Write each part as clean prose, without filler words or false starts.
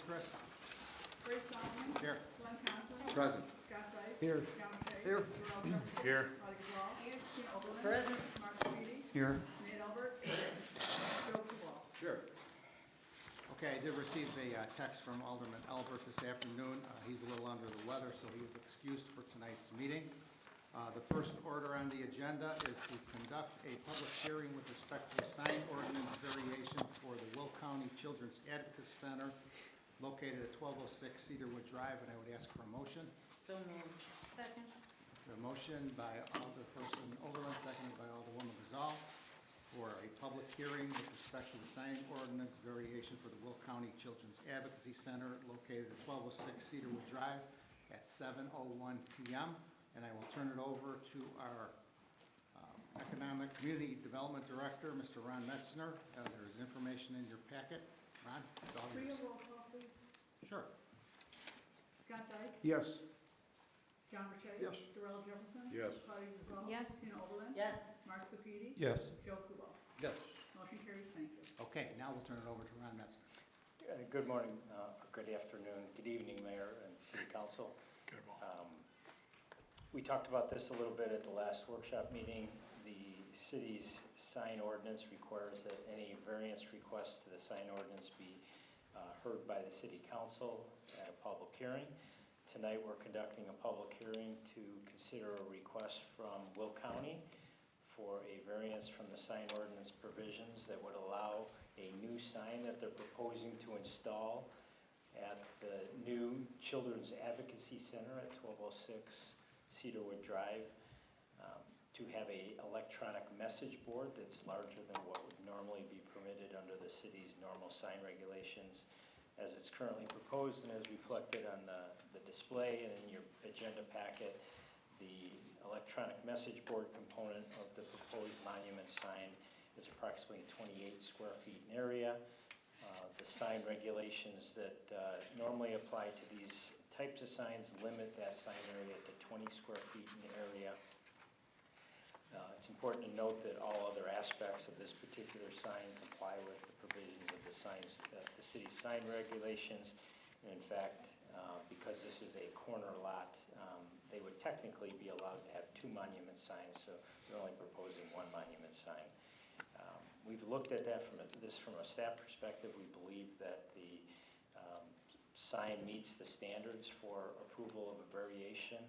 Crest. Ray Solomon. Here. Glenn Conklin. Present. Scott Dyke. Here. John Shea. Here. Darrell Jefferson. Here. Marty Gazal. Tina Oberlin. Present. Mark Sepiti. Here. Nate Albert. Joe Kubal. Sure. Okay, I did receive a text from Alderman Albert this afternoon. He's a little under the weather, so he is excused for tonight's meeting. The first order on the agenda is to conduct a public hearing with respect to a sign ordinance variation for the Will County Children's Advocacy Center located at 1206 Cedarwood Drive, and I would ask for a motion. So moved. Second. A motion by Alderperson Overland, seconded by Alderwoman Gazal, for a public hearing with respect to the sign ordinance variation for the Will County Children's Advocacy Center located at 1206 Cedarwood Drive at 7:01 p.m. And I will turn it over to our Economic Community Development Director, Mr. Ron Metzner. There is information in your packet. Ron, it's all Three yours. roll call, please. Sure. Scott Dyke. Yes. John Shea. Yes. Darrell Jefferson. Yes. Marty Gazal. Yes. Tina Oberlin. Yes. Mark Sepiti. Yes. Joe Kubal. Yes. Motion carries. Thank you. Okay, now we'll turn it over to Ron Metzner. Good morning, good afternoon, good evening, Mayor and City Council. We talked about this a little bit at the last workshop meeting. The city's sign ordinance requires that any variance requests to the sign ordinance be heard by the City Council at a public hearing. Tonight, we're conducting a public hearing to consider a request from Will County for a variance from the sign ordinance provisions that would allow a new sign that they're proposing to install at the new Children's Advocacy Center at 1206 Cedarwood Drive, to have a electronic message board that's larger than what would normally be permitted under the city's normal sign regulations. As it's currently proposed and as reflected on the display and in your agenda packet, the electronic message board component of the proposed monument sign is approximately 28 square feet in area. The sign regulations that normally apply to these types of signs limit that sign area to 20 square feet in area. It's important to note that all other aspects of this particular sign comply with the provisions of the city's sign regulations. And in fact, because this is a corner lot, they would technically be allowed to have two monument signs, so they're only proposing one monument sign. We've looked at that from a staff perspective. We believe that the sign meets the standards for approval of a variation.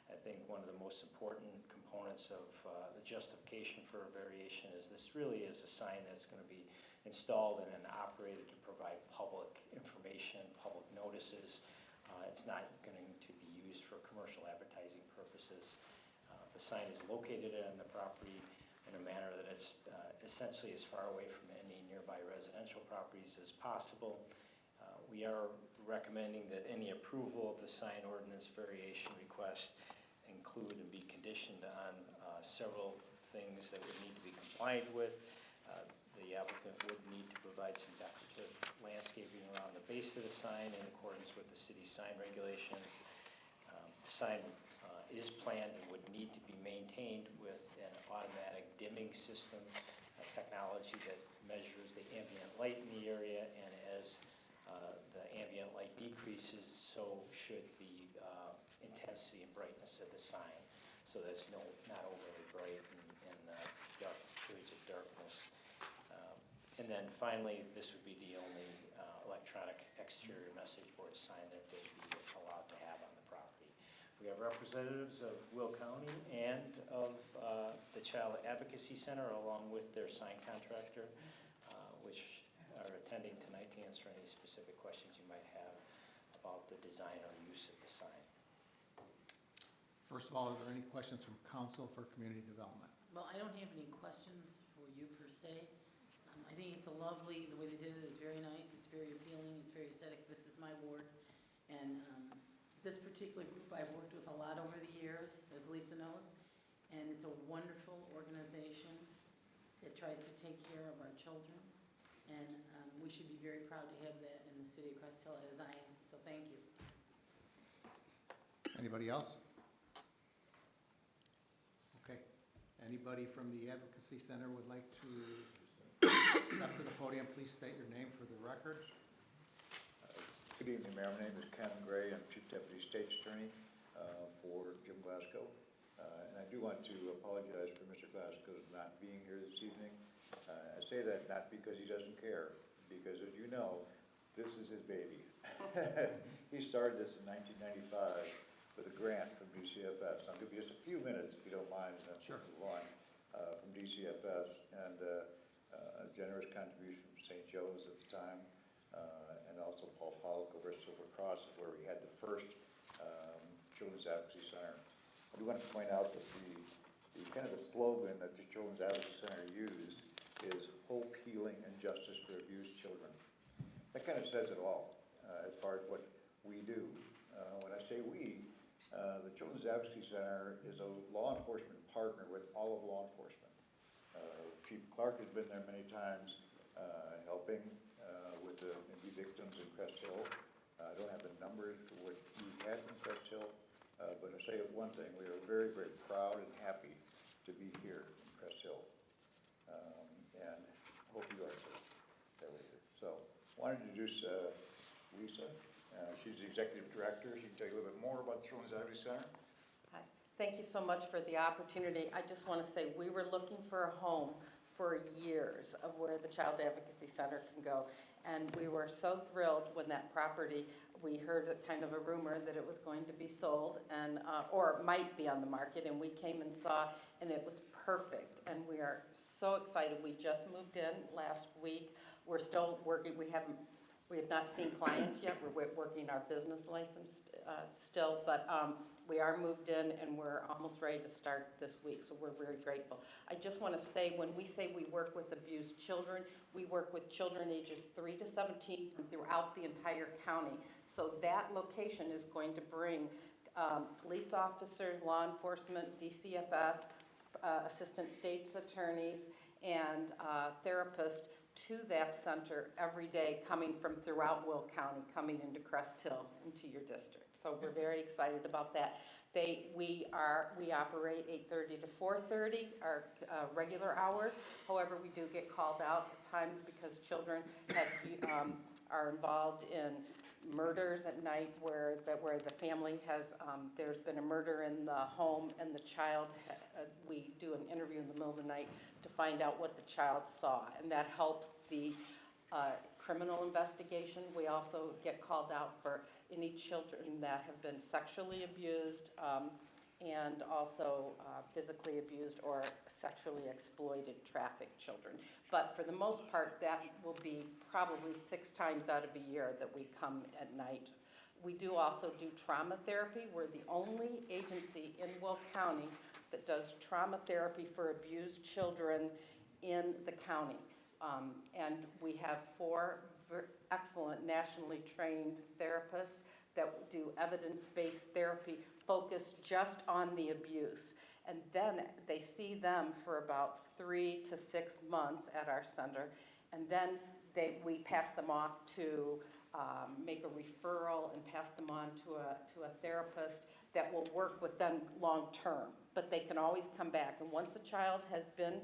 I think one of the most important components of the justification for a variation is this really is a sign that's going to be installed and then operated to provide public information, public notices. It's not going to be used for commercial advertising purposes. The sign is located on the property in a manner that it's essentially as far away from any nearby residential properties as possible. We are recommending that any approval of the sign ordinance variation request include and be conditioned on several things that would need to be complied with. The applicant would need to provide some decorative landscaping around the base of the sign in accordance with the city's sign regulations. The sign is planned and would need to be maintained with an automatic dimming system, a technology that measures the ambient light in the area, and as the ambient light decreases, so should the intensity and brightness of the sign, so that it's not overly bright in dark periods of darkness. And then finally, this would be the only electronic exterior message board sign that they would be allowed to have on the property. We have representatives of Will County and of the Child Advocacy Center, along with their sign contractor, which are attending tonight to answer any specific questions you might have about the design or use of the sign. First of all, are there any questions from council for community development? Well, I don't have any questions for you per se. I think it's the way they did it is very nice. It's very appealing. It's very aesthetic. This is my ward. And this particular group I've worked with a lot over the years, as Lisa knows. And it's a wonderful organization that tries to take care of our children. And we should be very proud to have that in the city of Crest Hill, as I am. So thank you. Anybody else? Okay. Anybody from the Advocacy Center would like to step to the podium? Please state your name for the record. Good evening, Mayor. My name is Ken Gray. I'm Chief Deputy State's Attorney for Jim Glasgow. And I do want to apologize for Mr. Glasgow not being here this evening. I say that not because he doesn't care, because as you know, this is his baby. He started this in 1995 with a grant from DCFS. I'll give you just a few minutes, if you don't mind, and then Sure. move on, from DCFS, and a generous contribution from St. Joe's at the time, and also Paul Pollock over at Silver Cross, where we had the first Children's Advocacy Center. I do want to point out that the kind of the slogan that the Children's Advocacy Center used is hope, healing, and justice for abused children. That kind of says it all as far as what we do. When I say we, the Children's Advocacy Center is a law enforcement partner with all of law enforcement. Chief Clark has been there many times helping with the maybe victims in Crest Hill. I don't have the numbers for what we've had in Crest Hill, but I say one thing, we are very, very proud and happy to be here in Crest Hill. And hope you are too, that we're here. So, wanted to introduce Lisa. She's the Executive Director. She can tell you a little bit more about the Children's Advocacy Center. Hi. Thank you so much for the opportunity. I just want to say we were looking for a home for years of where the Child Advocacy Center can go. And we were so thrilled when that property, we heard a kind of a rumor that it was going to be sold and or might be on the market, and we came and saw, and it was perfect. And we are so excited. We just moved in last week. We're still working. We have not seen clients yet. We're working our business license still, but we are moved in and we're almost ready to start this week, so we're very grateful. I just want to say, when we say we work with abused children, we work with children ages 3 to 17 throughout the entire county. So that location is going to bring police officers, law enforcement, DCFS, assistant state's attorneys, and therapists to that center every day, coming from throughout Will County, coming into Crest Hill, into your district. So we're very excited about that. We operate 8:30 to 4:30, our regular hours. However, we do get called out at times because children are involved in murders at night where the family has, there's been a murder in the home and the child, we do an interview in the middle of the night to find out what the child saw, and that helps the criminal investigation. We also get called out for any children that have been sexually abused and also physically abused or sexually exploited, trafficked children. But for the most part, that will be probably 6 times out of a year that we come at night. We do also do trauma therapy. We're the only agency in Will County that does trauma therapy for abused children in the county. And we have 4 excellent nationally trained therapists that do evidence-based therapy focused just on the abuse. And then they see them for about 3 to 6 months at our center. And then we pass them off to make a referral and pass them on to a therapist that will work with them long-term. But they can always come back. And once a child has been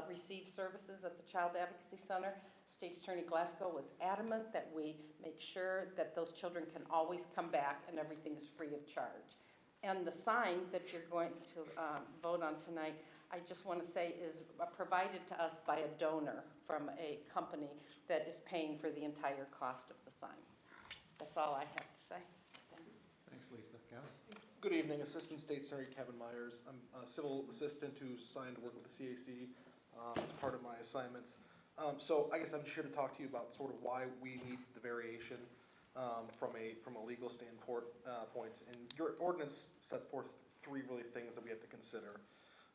received services at the Child Advocacy Center, State's Attorney Glasgow was adamant that we make sure that those children can always come back and everything is free of charge. And the sign that you're going to vote on tonight, I just want to say, is provided to us by a donor from a company that is paying for the entire cost of the sign. That's all I have to say. Thanks. Thanks, Lisa. Kevin? Good evening, Assistant State Attorney Kevin Myers. I'm a civil assistant who's assigned to work with the CAC as part of my assignments. So I guess I'm just here to talk to you about sort of why we need the variation from a legal standpoint. And your ordinance sets forth 3 really things that we have to consider.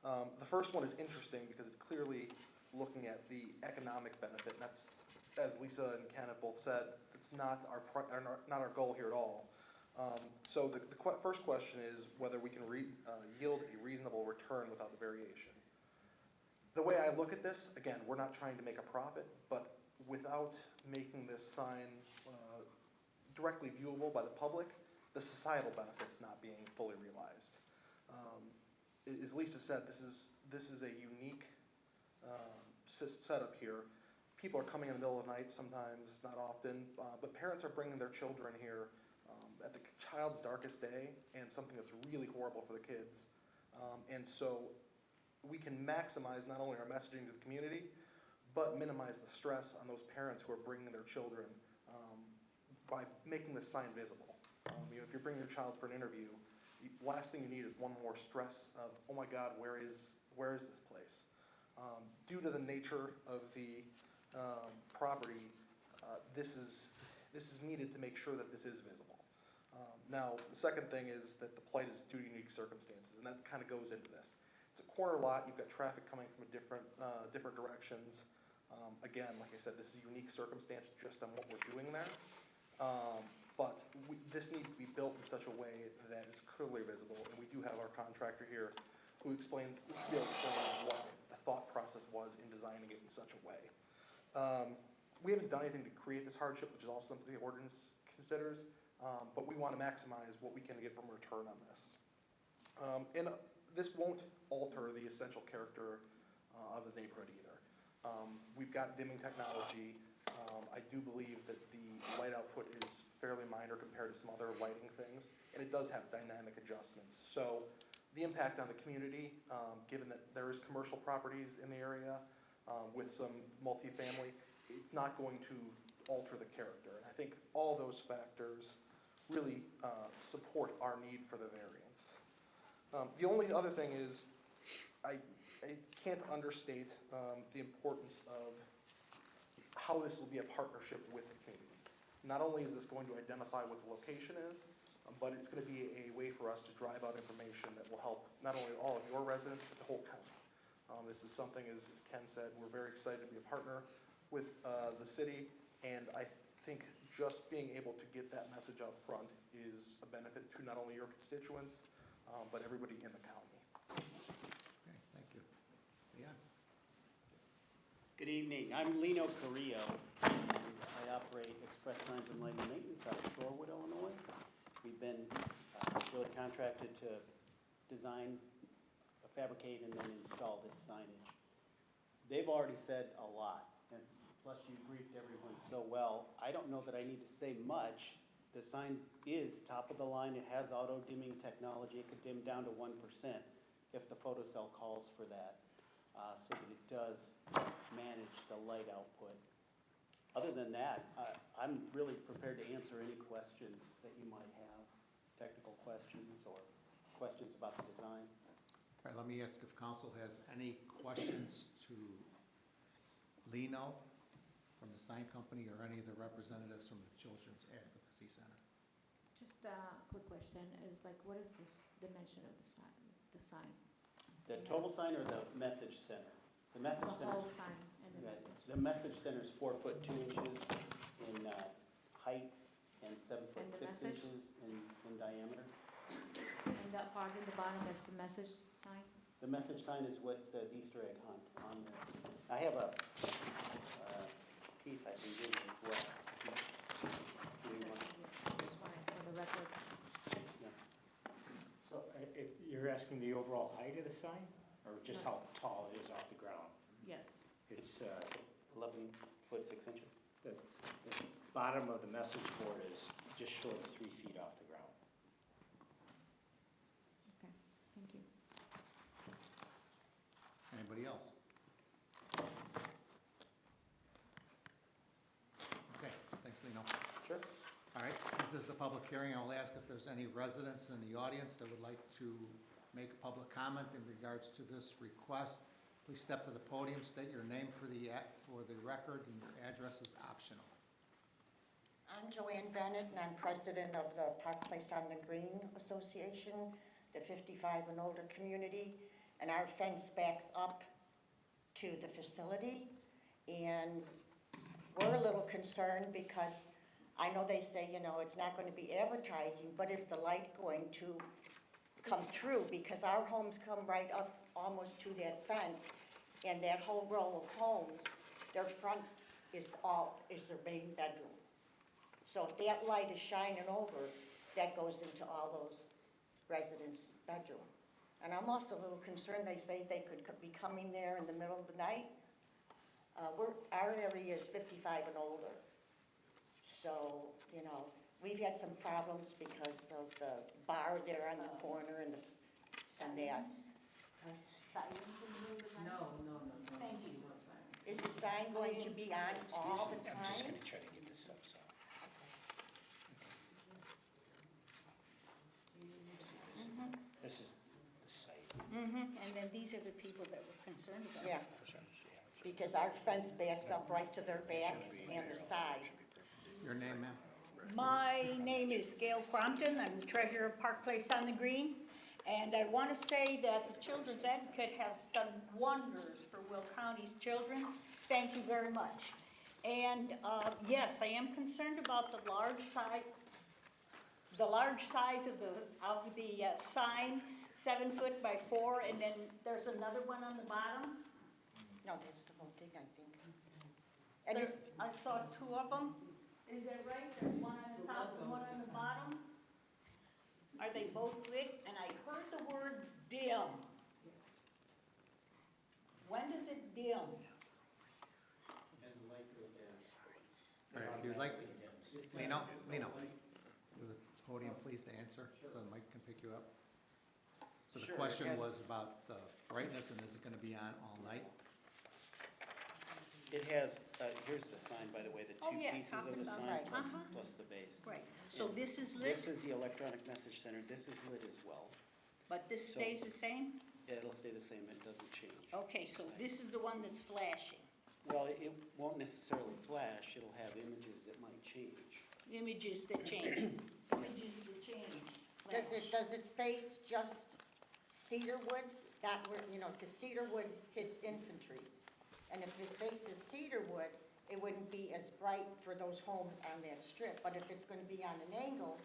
The first one is interesting because it's clearly looking at the economic benefit. And that's, as Lisa and Ken have both said, it's not our goal here at all. So the first question is whether we can yield a reasonable return without the variation. The way I look at this, again, we're not trying to make a profit, but without making this sign directly viewable by the public, the societal benefit's not being fully realized. As Lisa said, this is a unique setup here. people are coming in the middle of the night sometimes, not often, but parents are bringing their children here at the child's darkest day and something that's really horrible for the kids. And so we can maximize not only our messaging to the community, but minimize the stress on those parents who are bringing their children by making the sign visible. If you're bringing your child for an interview, the last thing you need is one more stress of, oh my God, where is this place? Due to the nature of the property, this is needed to make sure that this is visible. Now, the second thing is that the plight is due to unique circumstances, and that kind of goes into this. It's a corner lot. You've got traffic coming from different directions. Again, like I said, this is a unique circumstance just on what we're doing there. But this needs to be built in such a way that it's clearly visible, and we do have our contractor here who will explain what the thought process was in designing it in such a way. We haven't done anything to create this hardship, which is also something the ordinance considers, but we want to maximize what we can get from return on this. And this won't alter the essential character of the neighborhood either. We've got dimming technology. I do believe that the light output is fairly minor compared to some other lighting things, and it does have dynamic adjustments. So the impact on the community, given that there is commercial properties in the area with some multifamily, it's not going to alter the character. And I think all those factors really support our need for the variance. The only other thing is I can't understate the importance of how this will be a partnership with the community. Not only is this going to identify what the location is, but it's going to be a way for us to drive out information that will help not only all of your residents, but the whole county. This is something, as Ken said, we're very excited to be a partner with the city, and I think just being able to get that message out front is a benefit to not only your constituents, but everybody in the county. Okay, thank you. Leon? Good evening, I'm Lino Carrillo, and I operate Express Signs and Lighting Maintenance out of Shorewood, Illinois. We've been really contracted to design, fabricate, and then install this signage. They've already said a lot, and plus you briefed everyone so well. I don't know that I need to say much. The sign is top of the line. It has auto dimming technology. It could dim down to 1% if the photocell calls for that, so that it does manage the light output. Other than that, I'm really prepared to answer any questions that you might have, technical questions or questions about the design. All right, let me ask if council has any questions to Lino from the sign company or any of the representatives from the Children's Advocacy Center. Just a quick question, is like, what is this dimension of the sign? The total sign or the message center? The message The center. whole sign and the Yes, message. the message center is 4 foot 2 inches in height and 7 foot And the 6 message? inches in diameter. And that part in the bottom, that's the message sign? The message sign is what says Easter egg hunt on there. I have a piece I can give you as well. If you want. Just wanted for the record. Yeah. So if you're asking the overall height of the sign, or just No. how tall it is off the ground? Yes. It's, 11 foot 6 inches. the bottom of the message board is just short of 3 feet off the ground. Okay, thank you. Anybody else? Okay, thanks, Lino. Sure. All right, since this is a public hearing, I'll ask if there's any residents in the audience that would like to make a public comment in regards to this request. Please step to the podium, state your name for the record, and your address is optional. I'm Joanne Bennett, and I'm president of the Park Place on the Green Association, the 55 and older community, and our fence backs up to the facility. And we're a little concerned because I know they say, it's not going to be advertising, but is the light going to come through? Because our homes come right up almost to that fence, and that whole row of homes, their front is their main bedroom. So if that light is shining over, that goes into all those residents' bedroom. And I'm also a little concerned, they say they could be coming there in the middle of the night. Our area is 55 and older. So, you know, we've had some problems because of the bar there on the corner and that. Silence in the room tonight? No. Thank you. Is the sign going to be on all the I'm just time? gonna try to get this up, so. This is the site. And then these are the people that we're concerned about. Yeah, I'm trying to see how it's- because our fence backs up right to their back and the side. Your name, ma'am? My name is Gail Crompton. I'm the treasurer of Park Place on the Green. And I want to say that the Children's Advocate has done wonders for Will County's children. Thank you very much. And yes, I am concerned about the large size of the sign, 7 foot by 4, and then there's another one on the bottom. No, that's the whole thing, I think. And it's, I saw 2 of them. Is that right? There's one on the top and one on the bottom? Are they both lit? And I heard the word dim. When does it dim? As the light goes down. All right, if you'd like, Lino, to the podium, please, to answer, so the mic can pick you up. So the Sure, question yes. was about the brightness, and is it gonna be on all night? It has, here's the sign, by the way, the Oh, two yeah, pieces top of and the bottom. sign Right. plus, Uh-huh. plus the base. Right, so this is lit, This is the electronic message center, this is lit as well. but this So- stays the same? It'll stay the same, it doesn't change. Okay, so this is the one that's flashing. Well, it won't necessarily flash, it'll have images that might change. Images that change. Images that change. does it face just Cedarwood? Not where, you know, because Cedarwood hits infantry. And if it faces Cedarwood, it wouldn't be as bright for those homes on that strip. But if it's going to be on an angle,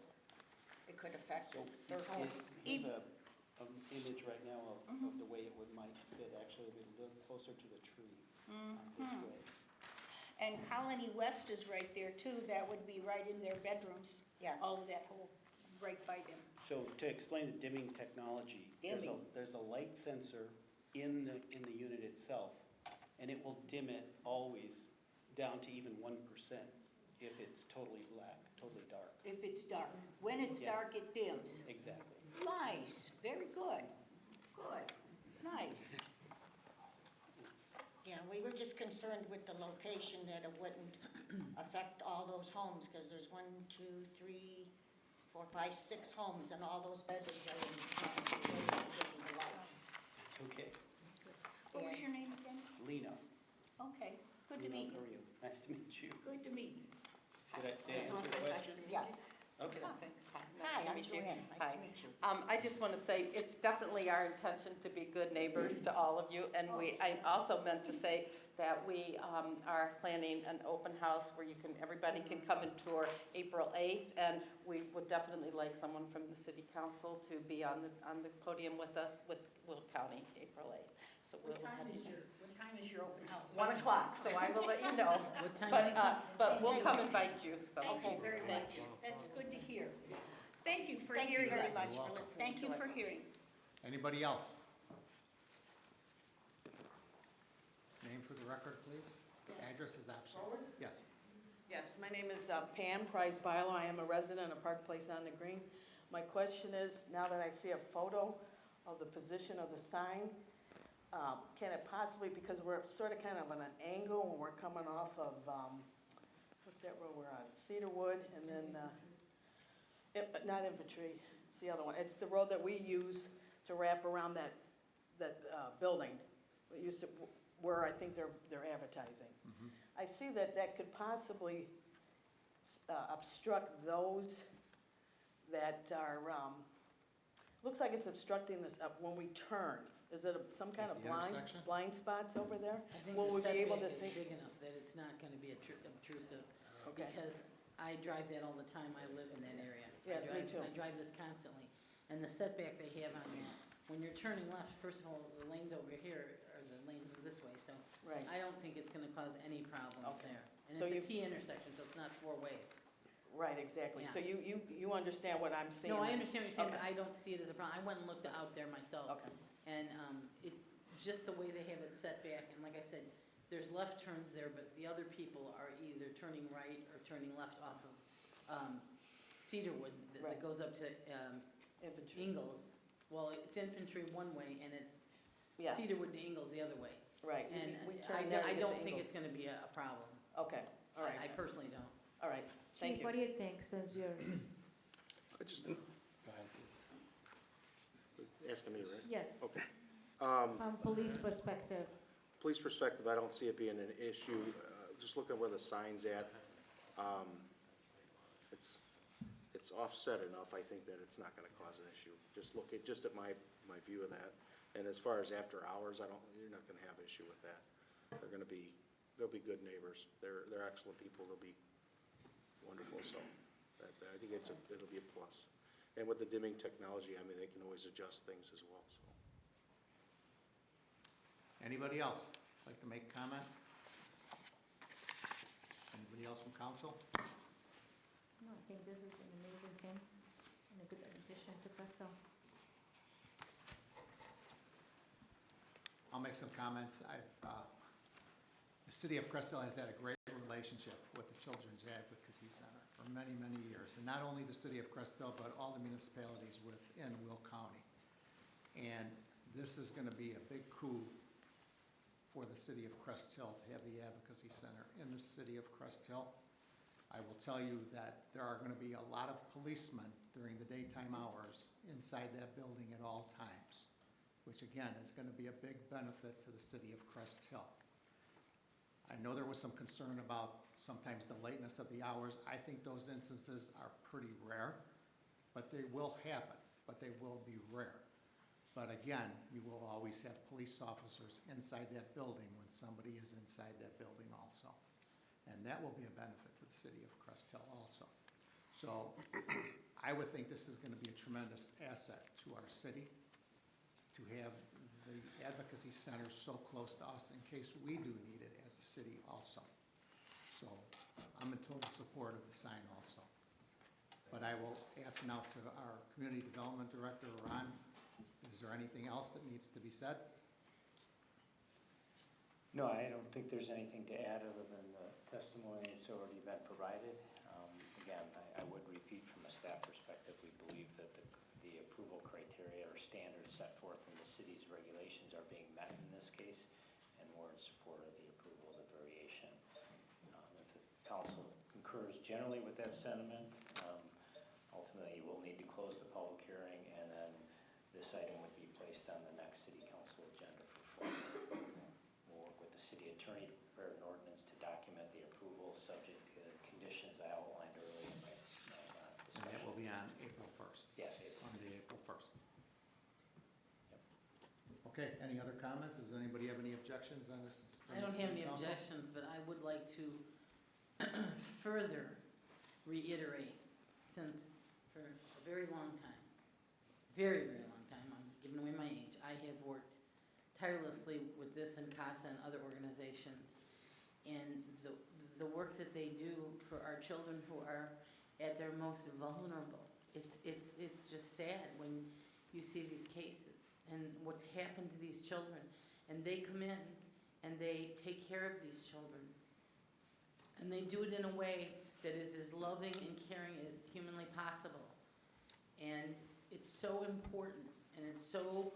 it could affect So their homes. here's an image right now of the way it might sit, actually, it'll be a little closer to the tree this way. And Colony West is right there too, that would be right in their bedrooms. Yeah. All of that whole, right by them. So to explain the dimming technology, Dimming. there's a light sensor in the unit itself, and it will dim it always down to even 1% if it's totally black, totally dark. If it's dark. When it's Yeah. dark, it dims. Exactly. Nice, very good. Good, nice. It's- Yeah, we were just concerned with the location, that it wouldn't affect all those homes, because there's 1, 2, 3, 4, 5, 6 homes, and all those bedrooms are in the light. It's okay. What was your name again? Lino. Okay, good to Lino meet you. Carrillo. Nice to meet you. Good to meet you. Did I answer your question? Yes. Okay. Hi, I'm Joanne, nice to meet you. I just want to say, it's definitely our intention to be good neighbors to all of you, and I also meant to say that we are planning an open house where everybody can come and tour April 8th, and we would definitely like someone from the city council to be on the podium with us with Will County, April 8th. So we'll What time have is your open house? 1 o'clock, so I will let you know. What time, But, Lisa? but we'll come invite you, so. Thank you very Thank much. you. That's good to hear. Thank you for Thank you hearing very us. much for listening Thank to you us. for hearing. Anybody else? Name for the record, please. Address is optional. Yes. Yes, my name is Pam Price-Bilo. I am a resident of Park Place on the Green. My question is, now that I see a photo of the position of the sign, can it possibly, because we're sort of kind of on an angle when we're coming off of, what's that road we're on? Cedarwood, and then, not Infantry, it's the other one. It's the road that we use to wrap around that building. We used to, where I think they're advertising. I see that could possibly obstruct those that are, looks like it's obstructing this up when we turn. Is it some kind of At the intersection? blind spots over there? I think Will the we be able setback to is see? big enough that it's not gonna be obtrusive, Okay. because I drive that all the time, I live in that area. Yes, me too. I drive this constantly, and the setback they have on that, when you're turning left, first of all, the lanes over here, or the lanes are this way, so Right. I don't think it's gonna cause any problems Okay. there. And So it's a T intersection, so it's not 4 ways. Right, exactly. Yeah. So you understand what I'm saying? No, I then? understand what you're saying, but Okay. I don't see it as a problem. I went and looked out there myself. Okay. And it, just the way they have it set back, and like I said, there's left turns there, but the other people are either turning right or turning left off of Cedarwood that Right. goes up to Infantry. Ingalls. Well, it's Infantry one way and it's Yeah, Cedarwood to Ingalls the other way. right. And We I turn there to I get to don't think Ingalls. it's gonna be a problem. Okay, all right, I personally don't. all right, thank Chief, you. what do you think, since you're, I just, asking me, right? yes, Okay. from police perspective? Police perspective, I don't see it being an issue. Just looking where the sign's at. It's offset enough, I think that it's not gonna cause an issue. Just at my view of that. And as far as after hours, you're not gonna have an issue with that. They'll be good neighbors. They're excellent people. They'll be wonderful, so I think it'll be a plus. And with the dimming technology, I mean, they can always adjust things as well, so. Anybody else like to make a comment? Anybody else from council? No, I think this is an amazing thing and a good addition to Crest. I'll make some comments. The city of Crest Hill has had a great relationship with the Children's Advocacy Center for many, many years. And not only the city of Crest Hill, but all the municipalities within Will County. And this is gonna be a big coup for the city of Crest Hill to have the Advocacy Center in the city of Crest Hill. I will tell you that there are gonna be a lot of policemen during the daytime hours inside that building at all times, which again is gonna be a big benefit to the city of Crest Hill. I know there was some concern about sometimes the lateness of the hours. I think those instances are pretty rare, but they will happen, but they will be rare. But again, you will always have police officers inside that building when somebody is inside that building also. And that will be a benefit to the city of Crest Hill also. So I would think this is gonna be a tremendous asset to our city to have the advocacy center so close to us in case we do need it as a city also. So I'm in total support of the sign also. But I will ask now to our Community Development Director, Ron, is there anything else that needs to be said? No, I don't think there's anything to add other than the testimony that's already been provided. Again, I would repeat from a staff perspective, we believe that the approval criteria or standards set forth in the city's regulations are being met in this case, and we're in support of the approval of the variation. If the council concurs generally with that sentiment, ultimately you will need to close the public hearing, and then this item would be placed on the next city council agenda for formal. We'll work with the city attorney to prepare an ordinance to document the approval subject to the conditions I outlined earlier in my And that will discussion. be on April 1st. Yes, April. On the April 1st. Yep. Okay, any other comments? Does anybody have any objections on this? from I the don't have city any council? objections, but I would like to further reiterate, since for a very long time, very, very long time, I'm giving away my age, I have worked tirelessly with this and CASA and other organizations. And the work that they do for our children who are at their most vulnerable, it's just sad when you see these cases and what's happened to these children. And they come in and they take care of these children. And they do it in a way that is as loving and caring as humanly possible. And it's so important and it's so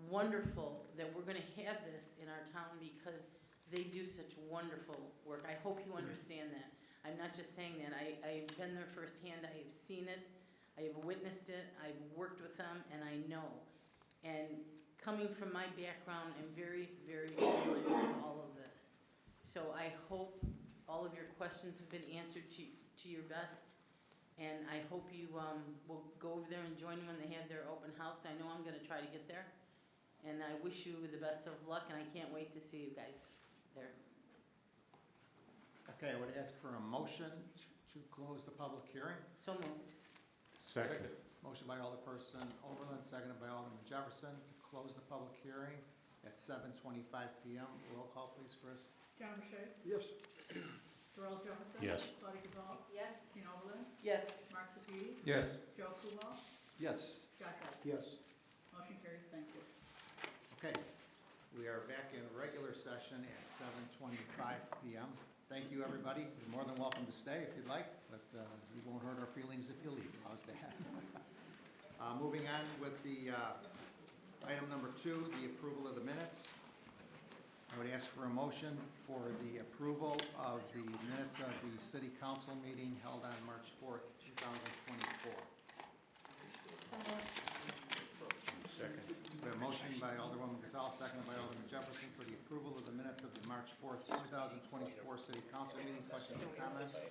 wonderful that we're gonna have this in our town because they do such wonderful work. I hope you understand that. I'm not just saying that. I've been there firsthand. I have seen it. I have witnessed it. I've worked with them and I know. And coming from my background, I'm very, very familiar with all of this. So I hope all of your questions have been answered to your best. And I hope you will go over there and join them when they have their open house. I know I'm gonna try to get there. And I wish you the best of luck and I can't wait to see you guys there. Okay, I would ask for a motion to close the public hearing. So moved. Second. Motion by Alderperson Oberlin, seconded by Alderman Jefferson to close the public hearing at 7:25 PM. Roll call, please, Chris. John Burchett? Yes. Darrell Jefferson? Yes. Claudia Gazal? Yes. Tina Oberlin? Yes. Mark Sepiti? Yes. Joe Kubal? Yes. Josh Allen? Yes. Motion carries, thank you. Okay, We are back in regular session at 7:25 PM. Thank you, everybody. You're more than welcome to stay if you'd like, but you won't hurt our feelings if you leave. How's that? Moving on with the item number 2, the approval of the minutes. I would ask for a motion for the approval of the minutes of the city council meeting held on March 4th, 2024. Second. We have a motion by Alderwoman Gazal, seconded by Alderman Jefferson for the approval of the minutes of the March 4th, 2024 city council meeting. Questions or comments?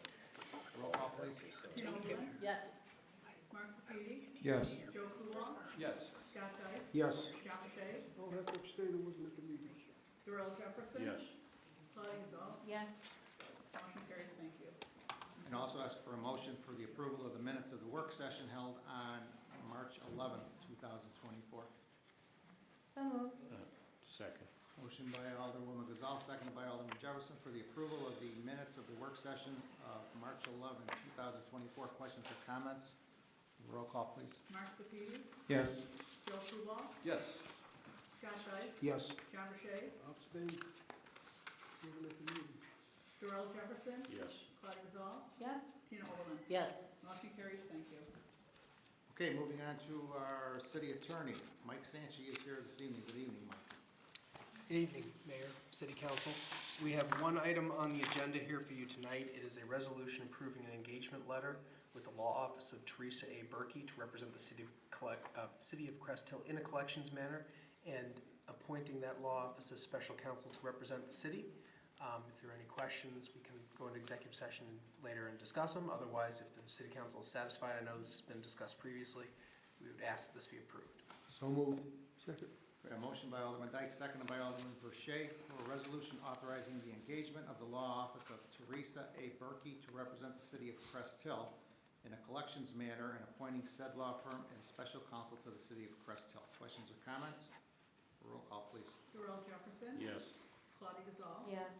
Roll call, please. Tina Oberlin, Yes. Mark Sepiti, Yes. Joe Kubal, Yes. Scott Dyke, Yes. John Rashay, I'll have to abstain, I wasn't at the meeting. Darrell Jefferson. Claudia Gazal, Yes. motion carries, thank you. And also ask for a motion for the approval of the minutes of the work session held on March 11th, 2024. So moved. Second. Motion by Alderwoman Gazal, seconded by Alderman Jefferson for the approval of the minutes of the work session of March 11th, 2024. Questions or comments? Roll call, please. Mark Sepiti, Yes. Joe Kubal, Yes. Scott Dyke, Yes. John Rashay, Abstain. Wasn't at the meeting. Darrell Jefferson, Yes. Claudia Gazal, Yes. Tina Oberlin, Yes. motion carries, thank you. Okay, moving on to our city attorney. Mike Sanchi is here this evening. Good evening, Mike. Good evening, Mayor, City Council. We have one item on the agenda here for you tonight. It is a resolution approving an engagement letter with the law office of Teresa A. Berkey to represent the city of Crest Hill in a collections manner, and appointing that law office as special counsel to represent the city. If there are any questions, we can go into executive session later and discuss them. Otherwise, if the city council is satisfied, I know this has been discussed previously, we would ask that this be approved. So moved. Second. We have a motion by Alderman Dyke, seconded by Alderman Verche for a resolution authorizing the engagement of the law office of Teresa A. Berkey to represent the city of Crest Hill in a collections matter and appointing said law firm as special counsel to the city of Crest Hill. Questions or comments? Roll call, please. Darrell Jefferson, Yes. Claudia Gazal, Yes.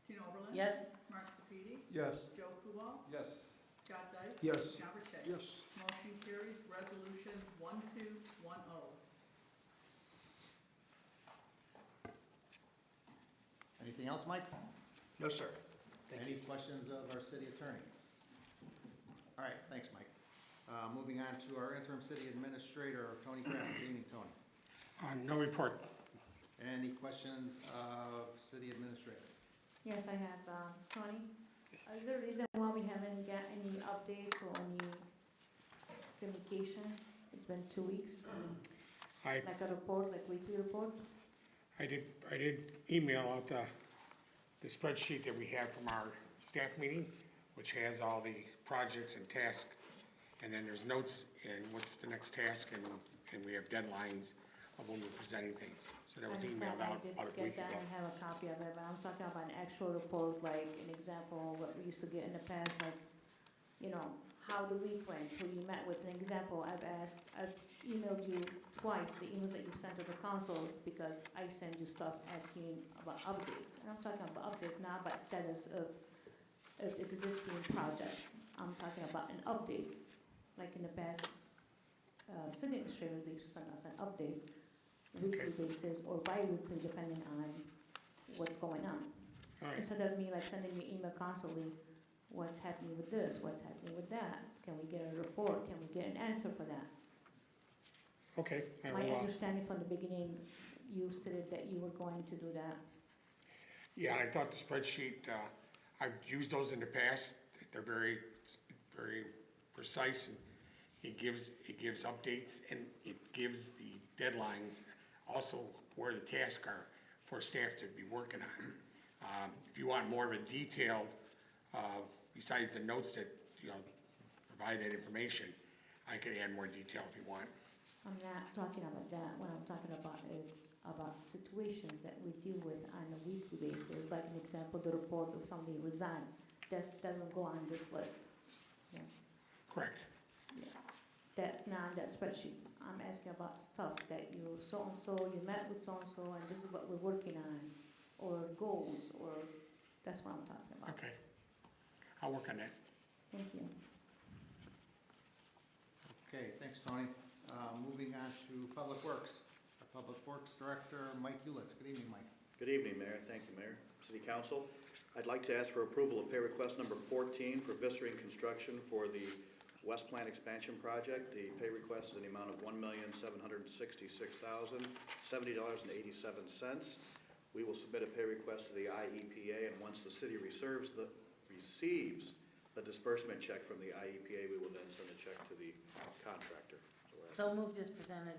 Tina Oberlin, Yes. Mark Sepiti, Yes. Joe Kubal, Yes. Scott Dyke, Yes. John Rashay. Yes. Motion carries, resolution 1210. Anything else, Mike? No, sir. Thank you. Any questions of our city attorney? All right, thanks, Mike. Moving on to our interim city administrator, Tony Kraft. Good evening, Tony. No report. Any questions of city administrator? Yes, I have, Tony. Is there a reason why we haven't got any updates or any communication? It's been 2 weeks. I Like a report, like weekly report? did email out the spreadsheet that we had from our staff meeting, which has all the projects and tasks. And then there's notes and what's the next task, and we have deadlines of when we're presenting things. So that was emailed out about a week I did get that ago. and have a copy of it, but I'm talking about an actual report, like an example, what we used to get in the past, like, you know, how the week went, who you met with. An example, I've emailed you twice, the emails that you sent to the council, because I send you stuff asking about updates. And I'm talking about updates, not about status of existing projects. I'm talking about an updates, like in the past, city administrators, they used to send us an update weekly basis or bi-weekly, depending on what's going on. All right, Instead of me like sending you email constantly, what's happening with this, what's happening with that? Can we get a report? Can we get an answer for that? okay. I My will, understanding from the beginning, you stated that you were going to do that. yeah, and I thought the spreadsheet, I've used those in the past. They're very, very precise, and it gives updates, and it gives the deadlines, also where the tasks are for staff to be working on. If you want more of a detailed, besides the notes that, provide that information, I can add more detail if you want. I'm not talking about that. What I'm talking about is about situations that we deal with on a weekly basis. Like an example, the report of somebody resigned. That doesn't go on this list. Yeah. Correct. Yeah. That's not that spreadsheet. I'm asking about stuff that you so-and-so, you met with so-and-so, and this is what we're working on, or goals, or, that's what I'm talking about. Okay. I'll work on that. Thank you. Okay, thanks, Tony. Moving on to Public Works. Our Public Works Director, Mike Ulitz. Good evening, Mike. Good evening, Mayor. Thank you, Mayor. City Council, I'd like to ask for approval of pay request number 14 for Vissering Construction for the West Plant Expansion Project. The pay request is in the amount of $1,766,070.87. We will submit a pay request to the IEPA, and once the city receives the disbursement check from the IEPA, we will then send a check to the contractor. So moved as presented.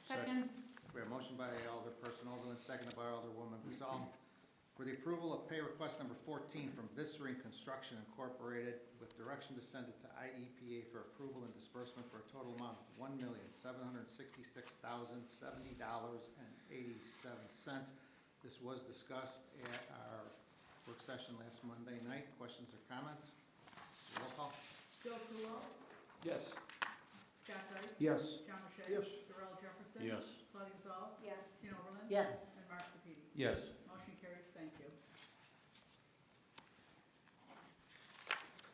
Second. We have a motion by Alderperson Overland, seconded by Alderwoman Guzal, for the approval of pay request number 14 from Vissering Construction Incorporated with direction to send it to IEPA for approval and disbursement for a total amount of $1,766,070.87. This was discussed at our work session last Monday night. Questions or comments? Roll call. Joe Coolwell, Yes. Scott Dyke. Yes. John Rashay. Yes. Darrell Jefferson. Yes. Claudia Gazal. Yes. Tina Oberlin. Yes. And Mark Sepiti. Yes. Motion carries. Thank you.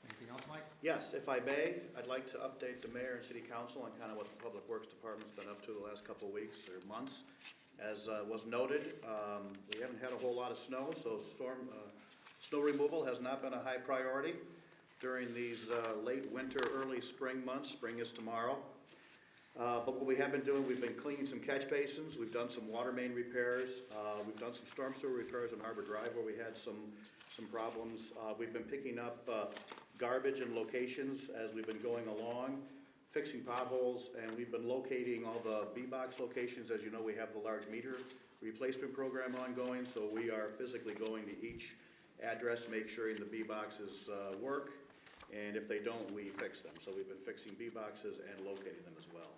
Anything else, Mike? Yes, if I may, I'd like to update the mayor and city council on kind of what the Public Works Department's been up to the last couple of weeks or months. As was noted, we haven't had a whole lot of snow, so snow removal has not been a high priority during these late winter, early spring months. Spring is tomorrow. But what we have been doing, we've been cleaning some catch basins, we've done some water main repairs, we've done some storm sewer repairs on Harbor Drive where we had some problems. We've been picking up garbage in locations as we've been going along, fixing potholes, and we've been locating all the B-box locations. As you know, we have the large meter replacement program ongoing, so we are physically going to each address, make sure the B-boxes work, and if they don't, we fix them. So we've been fixing B-boxes and locating them as well.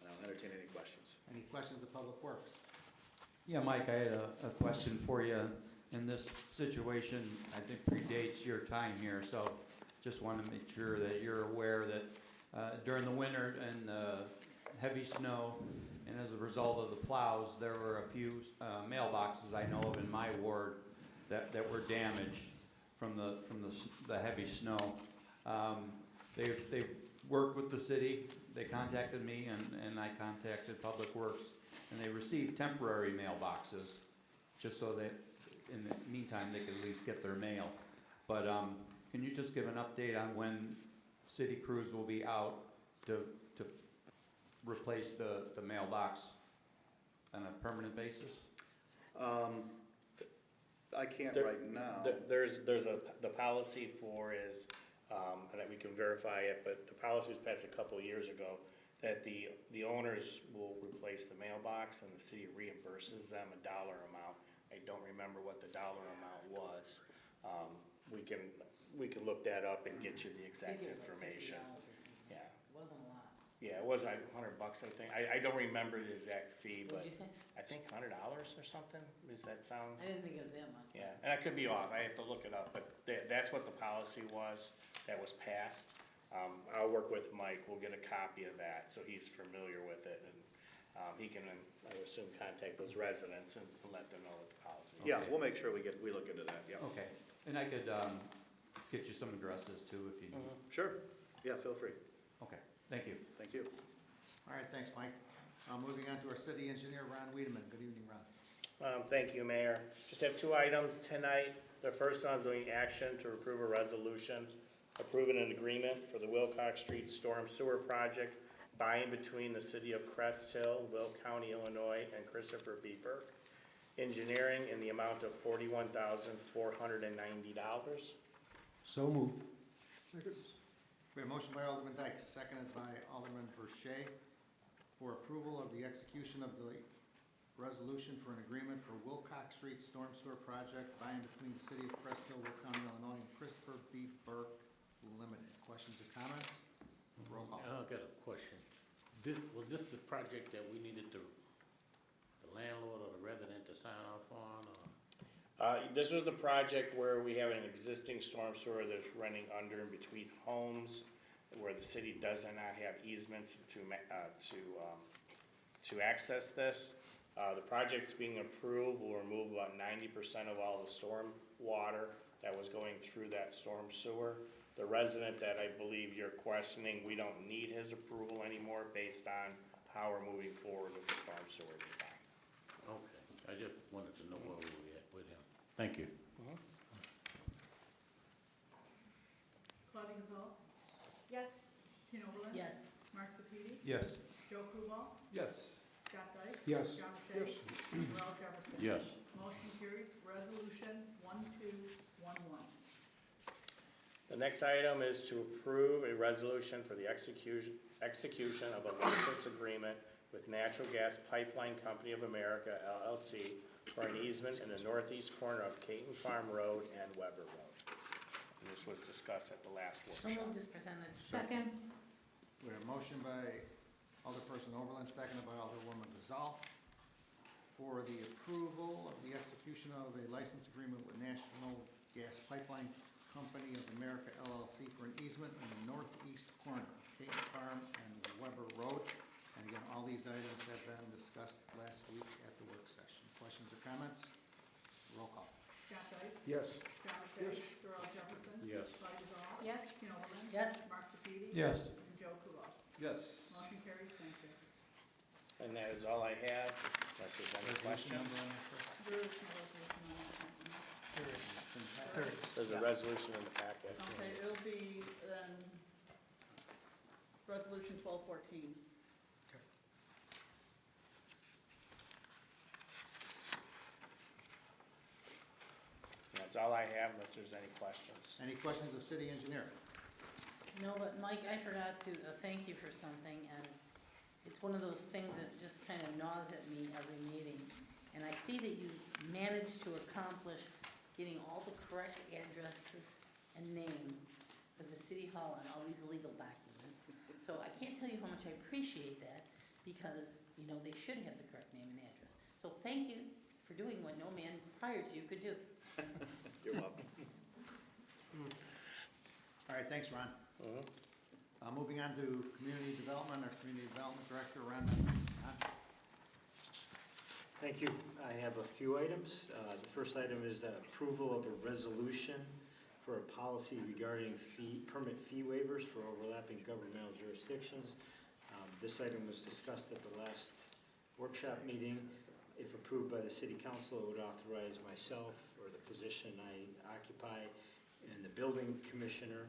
And I'll entertain any questions. Any questions of Public Works? Yeah, Mike, I had a question for you. And this situation, I think, predates your time here, so just want to make sure that you're aware that during the winter and heavy snow, and as a result of the plows, there were a few mailboxes I know of in my ward that were damaged from the heavy snow. They worked with the city, they contacted me, and I contacted Public Works, and they received temporary mailboxes, just so that in the meantime, they could at least get their mail. But can you just give an update on when city crews will be out to replace the mailbox on a permanent basis? I can't There- right now. The policy for is, and that we can verify it, but the policy was passed a couple of years ago, that the owners will replace the mailbox and the city reimburses them a dollar amount. I don't remember what the dollar amount was. We can look that up and get you the exact Figure it was information. $50. Yeah, It wasn't a lot. yeah, it was like $100, I think. I don't remember the exact fee, What but did you say? I think $100 or something. Does that sound? I didn't think it was that much. Yeah, and I could be off. I have to look it up, but that's what the policy was that was passed. I'll work with Mike. We'll get a copy of that so he's familiar with it, and he can, I would assume, contact those residents and let them know what the policy is. Yeah, we'll make sure we look into that, yeah. Okay, and I could get you some addresses too if you need. Sure, yeah, feel free. Okay, thank you. Thank you. All right, thanks, Mike. Moving on to our city engineer, Ron Wiedemann. Good evening, Ron. Thank you, Mayor. Just have two items tonight. The first one is doing action to approve a resolution approving an agreement for the Wilcox Street Storm Sewer Project by and between the city of Crest Hill, Will County, Illinois, and Christopher B. Burke Engineering in the amount of $41,490. So moved. We have a motion by Alderman Dyke, seconded by Alderman Verche, for approval of the execution of the resolution for an agreement for Wilcox Street Storm Sewer Project by and between the city of Crest Hill, Will County, Illinois, and Christopher B. Burke Limited. Questions or comments? Roll call. I got a question. Was this the project that we needed the landlord or the resident to sign off on, or? This was the project where we have an existing storm sewer that's running under and between homes, where the city does not have easements to access this. The project's being approved will remove about 90% of all the storm water that was going through that storm sewer. The resident that I believe you're questioning, we don't need his approval anymore based on how we're moving forward with the storm sewer design. Okay, I just wanted to know where we were at with him. Thank you. Claudia Gazal, Yes. Tina Oberlin. Yes. Mark Sepiti, Yes. Joe Kubal, Yes. Scott Dyke. Yes. John Rashay. Darrell Jefferson. Yes. Motion carries. Resolution 1211. The next item is to approve a resolution for the execution of a license agreement with Natural Gas Pipeline Company of America LLC for an easement in the northeast corner of Caton Farm Road and Weber Road. And this was discussed at the last So workshop. moved as presented. Second. We have a motion by Alderperson Oberlin, seconded by Alderwoman Gazal, for the approval of the execution of a license agreement with National Gas Pipeline Company of America LLC for an easement in the northeast corner of Caton Farm and Weber Road. And again, all these items have been discussed last week at the work session. Questions or comments? Roll call. Scott Dyke. Yes. John Rashay. Darrell Jefferson. Yes. Claudia Gazal. Yes. Tina Oberlin. Yes. Mark Sepiti. Yes. And Joe Kubal. Yes. Motion carries. Thank you. And that is all I have, unless there's any questions. Number on that, sir? There is no resolution on that one. There it is. There's a resolution in the packet. Okay, it'll be then resolution 1214. That's all I have, unless there's any questions. Any questions of city engineer? No, but Mike, I forgot to thank you for something, and it's one of those things that just kind of gnaws at me every meeting. And I see that you managed to accomplish getting all the correct addresses and names for the city hall and all these legal documents. So I can't tell you how much I appreciate that, because, you know, they should have the correct name and address. So thank you for doing what no man prior to you could do. You're welcome. All right, thanks, Ron. Moving on to community development, our community development director, Ron Metzger. Ron? Thank you. I have a few items. The first item is the approval of a resolution for a policy regarding permit fee waivers for overlapping governmental jurisdictions. This item was discussed at the last workshop meeting. If approved by the city council, it would authorize myself, or the position I occupy, and the building commissioner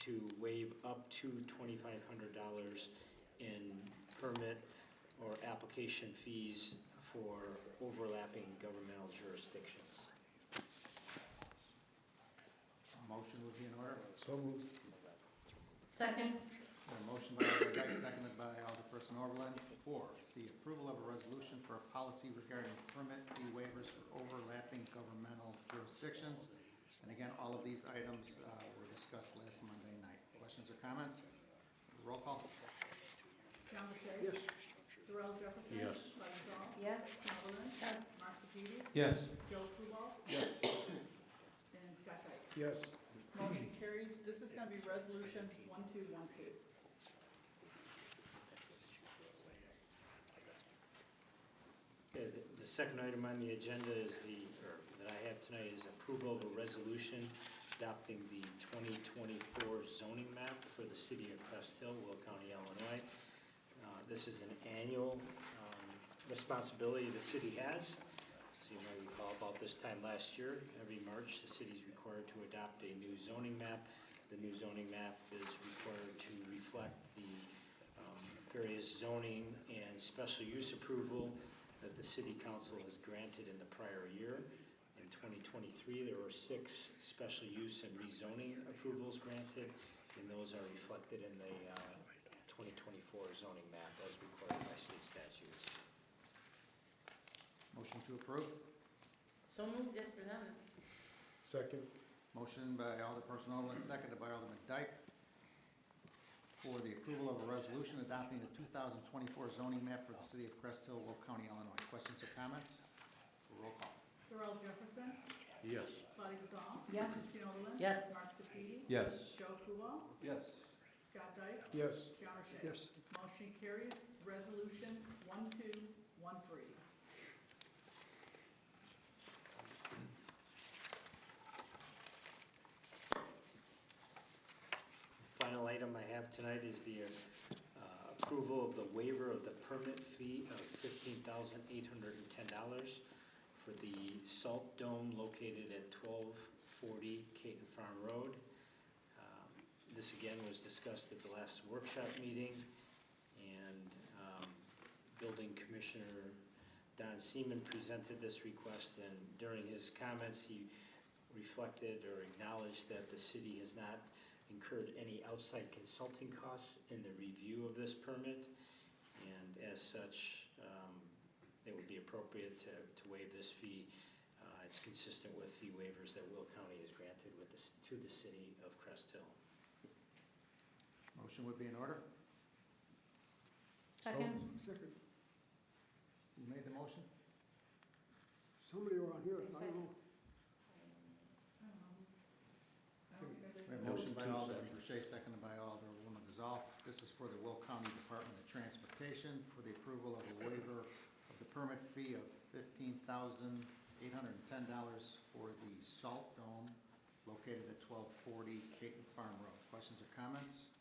to waive up to $2,500 in permit or application fees for overlapping governmental jurisdictions. Motion would be in order. So moved. Second? A motion by Alder Dyke, seconded by Alderperson Oberlin, for the approval of a resolution for a policy regarding permit fee waivers for overlapping governmental jurisdictions. And again, all of these items were discussed last Monday night. Questions or comments? Roll call. John Rashay. Yes. Darrell Jefferson. Yes. Claudia Gazal. Yes. Tina Oberlin. Yes. Mark Sepiti. Yes. Joe Kubal. Yes. And Scott Dyke. Yes. Motion carries. This is gonna be resolution 1212. Okay, the second item on the agenda is that I have tonight is approval of a resolution adopting the 2024 zoning map for the city of Crest Hill, Will County, Illinois. This is an annual responsibility the city has. So you may recall about this time last year, every March, the city is required to adopt a new zoning map. The new zoning map is required to reflect the various zoning and special use approval that the city council has granted in the prior year. In 2023, there were 6 special use and rezoning approvals granted, and those are reflected in the 2024 zoning map as required by state statutes. Motion to approve. So moved as presented. Second. Motion by Alderperson Oberlin, seconded by Alderman Dyke, for the approval of a resolution adopting the 2024 zoning map for the city of Crest Hill, Will County, Illinois. Questions or comments? Roll call. Darrell Jefferson. Yes. Claudia Gazal. Yes. Tina Oberlin. Yes. Mark Sepiti. Yes. Joe Kubal. Yes. Scott Dyke. Yes. John Rashay. Yes. Motion carries. Resolution 1213. Final item I have tonight is the approval of the waiver of the permit fee of $15,810 for the salt dome located at 1240 Caton Farm Road. This again was discussed at the last workshop meeting, and Building Commissioner Don Seaman presented this request, and during his comments, he reflected or acknowledged that the city has not incurred any outside consulting costs in the review of this permit, and as such, it would be appropriate to waive this fee. It's consistent with the waivers that Will County has granted with this, to the city of Crest Hill. Motion would be in order. Second. Second. Who made the motion? Somebody around here, I don't know. We have a motion by Alderman Boucher, seconded by Alderwoman Gazal. This is for the Will County Department of Transportation for the approval of a waiver of the permit fee of $15,810 for the salt dome located at 1240 Caton Farm Road. Questions or comments?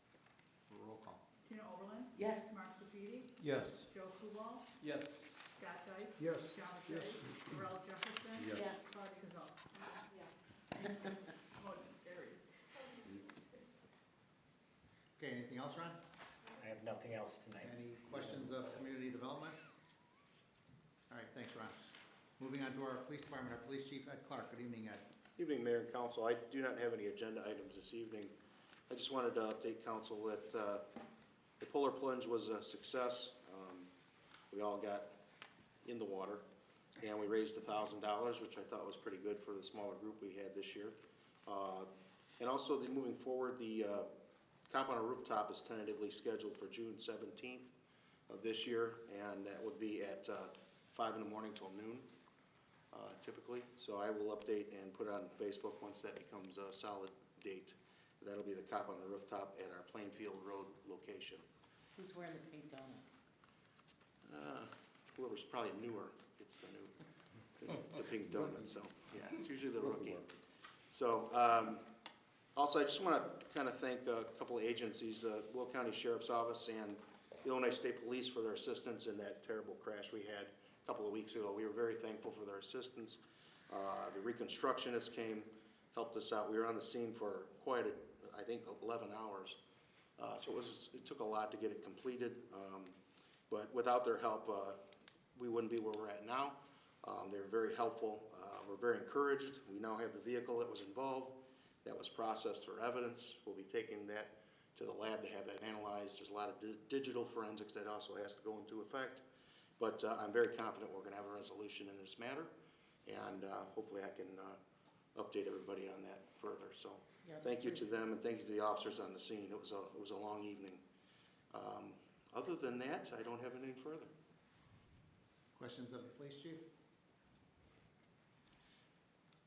Roll call. Tina Oberlin. Yes. Mark Sepiti. Yes. Joe Kubal. Yes. Scott Dyke. Yes. John Rashay. Darrell Jefferson. Yes. Claudia Gazal. Yes. Motion carried. Okay, anything else, Ron? I have nothing else tonight. Any questions of community development? All right, thanks, Ron. Moving on to our police department, our police chief, Ed Clark. Good evening, Ed. Evening, Mayor and Council. I do not have any agenda items this evening. I just wanted to update council that the polar plunge was a success. We all got in the water, and we raised $1,000, which I thought was pretty good for the smaller group we had this year. And also, moving forward, the Cop on a Rooftop is tentatively scheduled for June 17th of this year, and that would be at 5 in the morning till noon. Typically, so I will update and put it on Facebook once that becomes a solid date. That'll be the Cop on the Rooftop at our Plainfield Road location. Who's wearing the pink donut? Whoever's probably newer gets the pink donut, so, yeah, it's usually the rookie. So, also, I just want to kind of thank a couple of agencies, Will County Sheriff's Office and Illinois State Police for their assistance in that terrible crash we had a couple of weeks ago. We were very thankful for their assistance. The reconstructionists came, helped us out. We were on the scene for quite I think 11 hours. So it took a lot to get it completed. But without their help, we wouldn't be where we're at now. They were very helpful. We're very encouraged. We now have the vehicle that was involved, that was processed for evidence. We'll be taking that to the lab to have that analyzed. There's a lot of digital forensics that also has to go into effect. But I'm very confident we're going to have a resolution in this matter, and hopefully I can update everybody on that further. So thank you to them, and thank you to the officers on the scene. It was a long evening. Other than that, I don't have anything further. Questions of the police chief?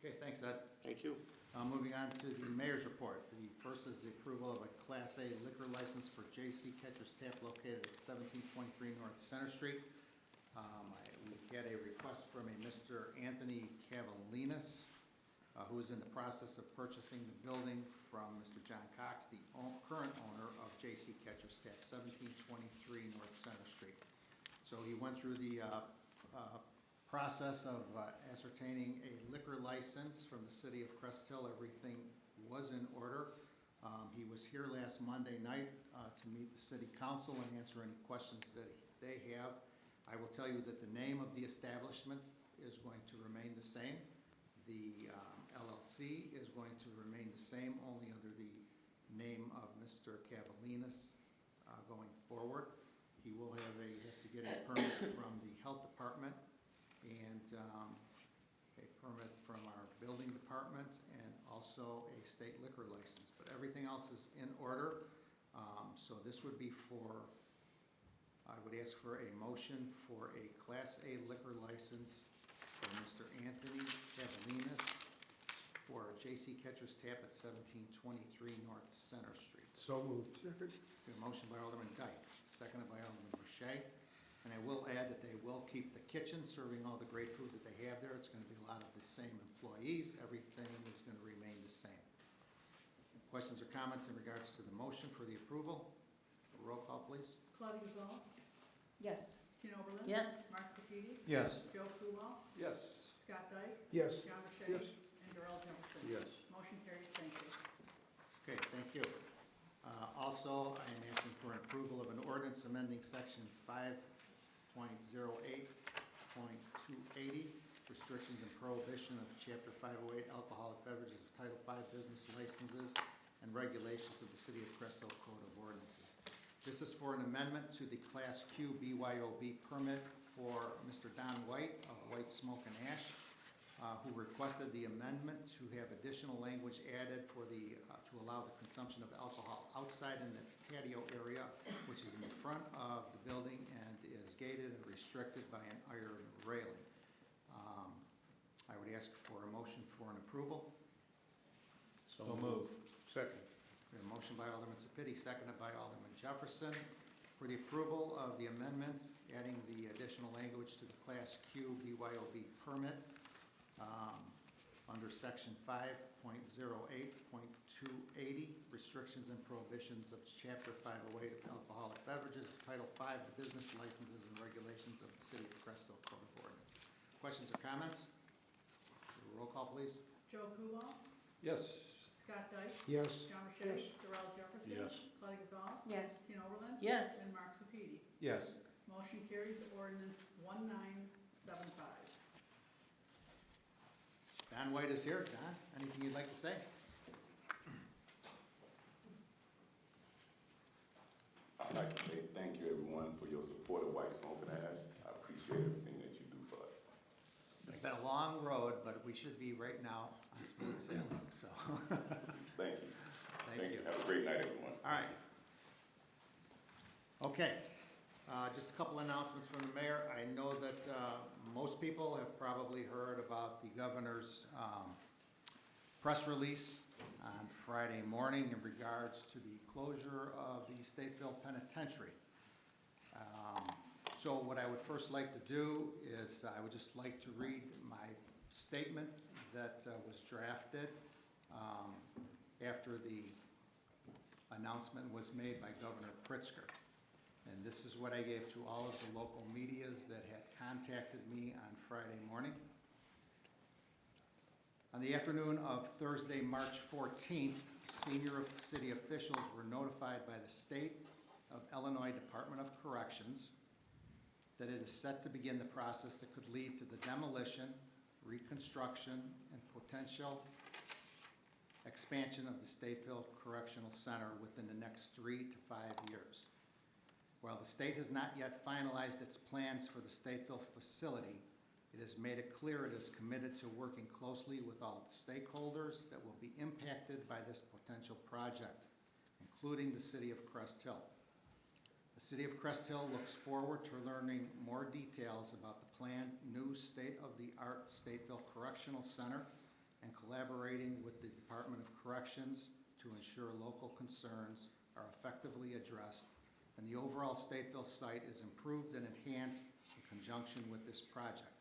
Okay, thanks, Ed. Thank you. Moving on to the mayor's report. The first is the approval of a Class A liquor license for J.C. Catcher's Tap located at 1723 North Center Street. We had a request from a Mr. Anthony Cavalinas, who is in the process of purchasing the building from Mr. John Cox, the current owner of J.C. Catcher's Tap, 1723 North Center Street. So he went through the process of ascertaining a liquor license from the city of Crest Hill. Everything was in order. He was here last Monday night to meet the city council and answer any questions that they have. I will tell you that the name of the establishment is going to remain the same. The LLC is going to remain the same, only under the name of Mr. Cavalinas going forward. He will have to get a permit from the health department and a permit from our building department and also a state liquor license. But everything else is in order. So this would be I would ask for a motion for a Class A liquor license for Mr. Anthony Cavalinas for J.C. Catcher's Tap at 1723 North Center Street. So moved. Second. A motion by Alderman Dyke, seconded by Alderman Boucher. And I will add that they will keep the kitchen serving all the great food that they have there. It's going to be a lot of the same employees. Everything is going to remain the same. Questions or comments in regards to the motion for the approval? Roll call, please. Claudia Gazal, Yes. Tina Oberlin. Yes. Mark Sepiti, Yes. Joe Kubal, Yes. Scott Dyke, Yes. John Rashay. Yes. And Darrell Jefferson. Yes. Motion carries, thank you. Okay, thank you. Also, I am asking for an approval of an ordinance amending section 5.08.280, restrictions and prohibition of chapter 508 alcoholic beverages of Title V business licenses and regulations of the City of Crest Hill Code of Ordinances. This is for an amendment to the Class Q BYOB permit for Mr. Don White of White Smoke and Ash, who requested the amendment to have additional language added for the, to allow the consumption of alcohol outside in the patio area, which is in the front of the building and is gated and restricted by an iron railing. I would ask for a motion for an approval. So moved. Second. We have a motion by Alderman Sapiti, seconded by Alderman Jefferson, for the approval of the amendment, adding the additional language to the Class Q BYOB permit under Section 5.08.280, restrictions and prohibitions of Chapter 508 of alcoholic beverages, Title V, the business licenses and regulations of the City of Crest Hill Code of Ordinances. Questions or comments? Roll call, please. Joe Kubal, Yes. Scott Dyke, Yes. John Rashay. Yes. Darrell Jefferson. Yes. Claudia Gazal, Yes. Tina Oberlin. Yes. And Mark Sepiti. Yes. Motion carries, ordinance 1975. Don White is here. Don, anything you'd like to say? I'd like to say thank you, everyone, for your support of White Smoke and Ash. I appreciate everything that you do for us. It's been a long road, but we should be right now on smooth sailing, so. Thank you. Thank you. Have a great night, everyone. All right. Okay, just a couple announcements from the mayor. I know that most people have probably heard about the governor's press release on Friday morning in regards to the closure of the Stateville Penitentiary. So what I would first like to do is I would just like to read my statement that was drafted after the announcement was made by Governor Pritzker. And this is what I gave to all of the local medias that had contacted me on Friday morning. On the afternoon of Thursday, March 14th, senior city officials were notified by the State of Illinois Department of Corrections that it is set to begin the process that could lead to the demolition, reconstruction, and potential expansion of the Stateville Correctional Center within the next 3 to 5 years. While the state has not yet finalized its plans for the Stateville facility, it has made it clear it is committed to working closely with all stakeholders that will be impacted by this potential project, including the City of Crest Hill. The City of Crest Hill looks forward to learning more details about the planned new state-of-the-art Stateville Correctional Center and collaborating with the Department of Corrections to ensure local concerns are effectively addressed and the overall Stateville site is improved and enhanced in conjunction with this project.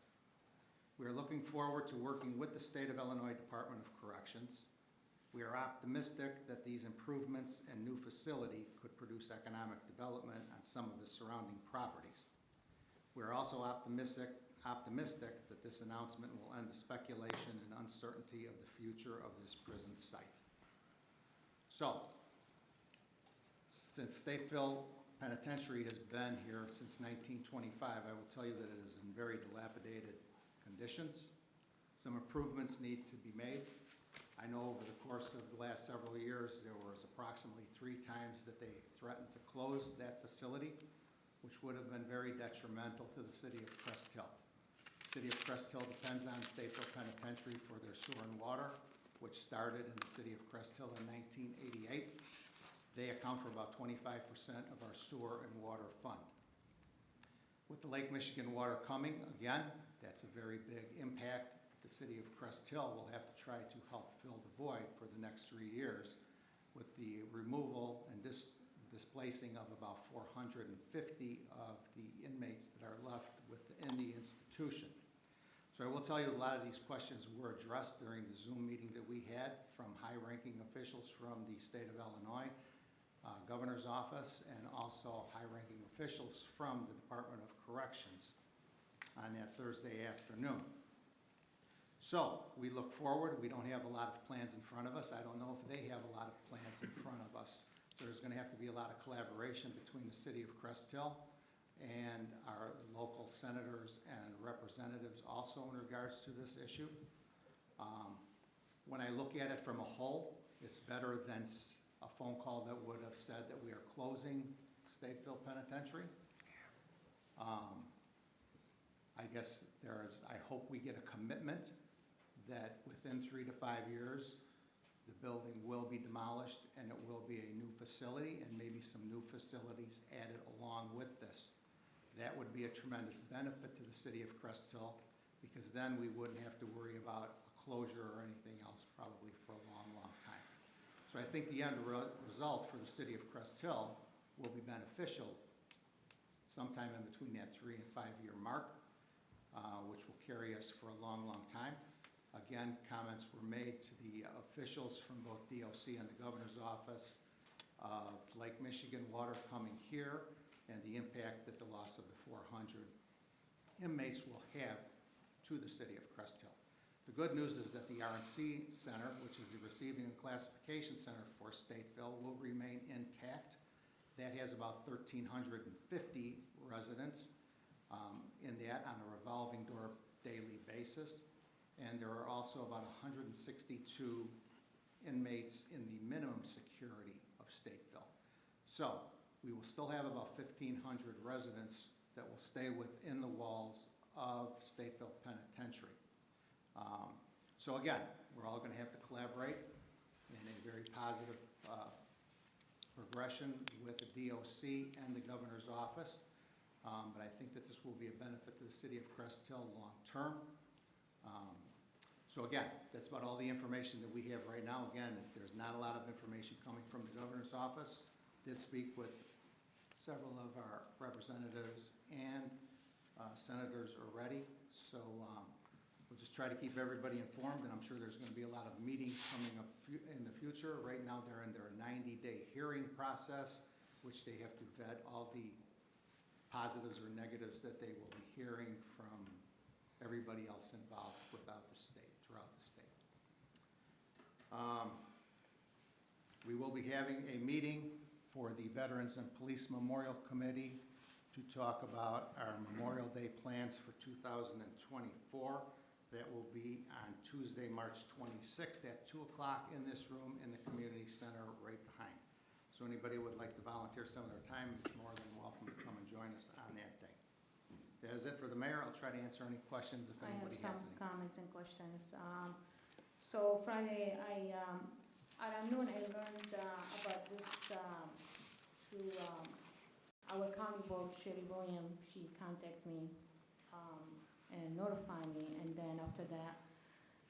We are looking forward to working with the State of Illinois Department of Corrections. We are optimistic that these improvements and new facility could produce economic development on some of the surrounding properties. We are also optimistic that this announcement will end the speculation and uncertainty of the future of this prison site. So, since Stateville Penitentiary has been here since 1925, I will tell you that it is in very dilapidated conditions. Some improvements need to be made. I know over the course of the last several years, there was approximately 3 times that they threatened to close that facility, which would have been very detrimental to the City of Crest Hill. The City of Crest Hill depends on Stateville Penitentiary for their sewer and water, which started in the City of Crest Hill in 1988. They account for about 25% of our sewer and water fund. With the Lake Michigan water coming, again, that's a very big impact. The City of Crest Hill will have to try to help fill the void for the next 3 years with the removal and displacing of about 450 of the inmates that are left within the institution. So I will tell you a lot of these questions were addressed during the Zoom meeting that we had from high-ranking officials from the state of Illinois. Governor's Office, and also high-ranking officials from the Department of Corrections on that Thursday afternoon. So, we look forward. We don't have a lot of plans in front of us. I don't know if they have a lot of plans in front of us. So there's gonna have to be a lot of collaboration between the city of Crest Hill and our local senators and representatives also in regards to this issue. When I look at it from a whole, it's better than a phone call that would have said that we are closing Stateville Penitentiary. I guess I hope we get a commitment that within 3 to 5 years, the building will be demolished and it will be a new facility and maybe some new facilities added along with this. That would be a tremendous benefit to the city of Crest Hill, because then we wouldn't have to worry about a closure or anything else probably for a long, long time. So I think the end result for the city of Crest Hill will be beneficial sometime in between that 3 and 5 year mark, which will carry us for a long, long time. Again, comments were made to the officials from both DOC and the Governor's Office of Lake Michigan water coming here and the impact that the loss of the 400 inmates will have to the city of Crest Hill. The good news is that the RNC Center, which is the Receiving and Classification Center for Stateville, will remain intact. That has about 1,350 residents in that on a revolving door daily basis. And there are also about 162 inmates in the minimum security of Stateville. So we will still have about 1,500 residents that will stay within the walls of Stateville Penitentiary. So again, we're all going to have to collaborate in a very positive progression with the DOC and the Governor's Office. But I think that this will be a benefit to the city of Crest Hill long term. So again, that's about all the information that we have right now. Again, there's not a lot of information coming from the Governor's Office. Did speak with several of our representatives and senators already. So we'll just try to keep everybody informed, and I'm sure there's going to be a lot of meetings coming up in the future. Right now, they're in their 90-day hearing process, which they have to vet all the positives or negatives that they will be hearing from everybody else involved throughout the state. We will be having a meeting for the Veterans and Police Memorial Committee to talk about our Memorial Day plans for 2024. That will be on Tuesday, March 26th at 2 o'clock in this room in the community center right behind. So anybody who would like to volunteer some of their time is more than welcome to come and join us on that day. That is it for the mayor. I'll try to answer any questions if anybody has any. I have some comments and questions. So Friday, around noon, I learned about this through our county board, Sherry Williams. She contacted me and notified me, and then after that,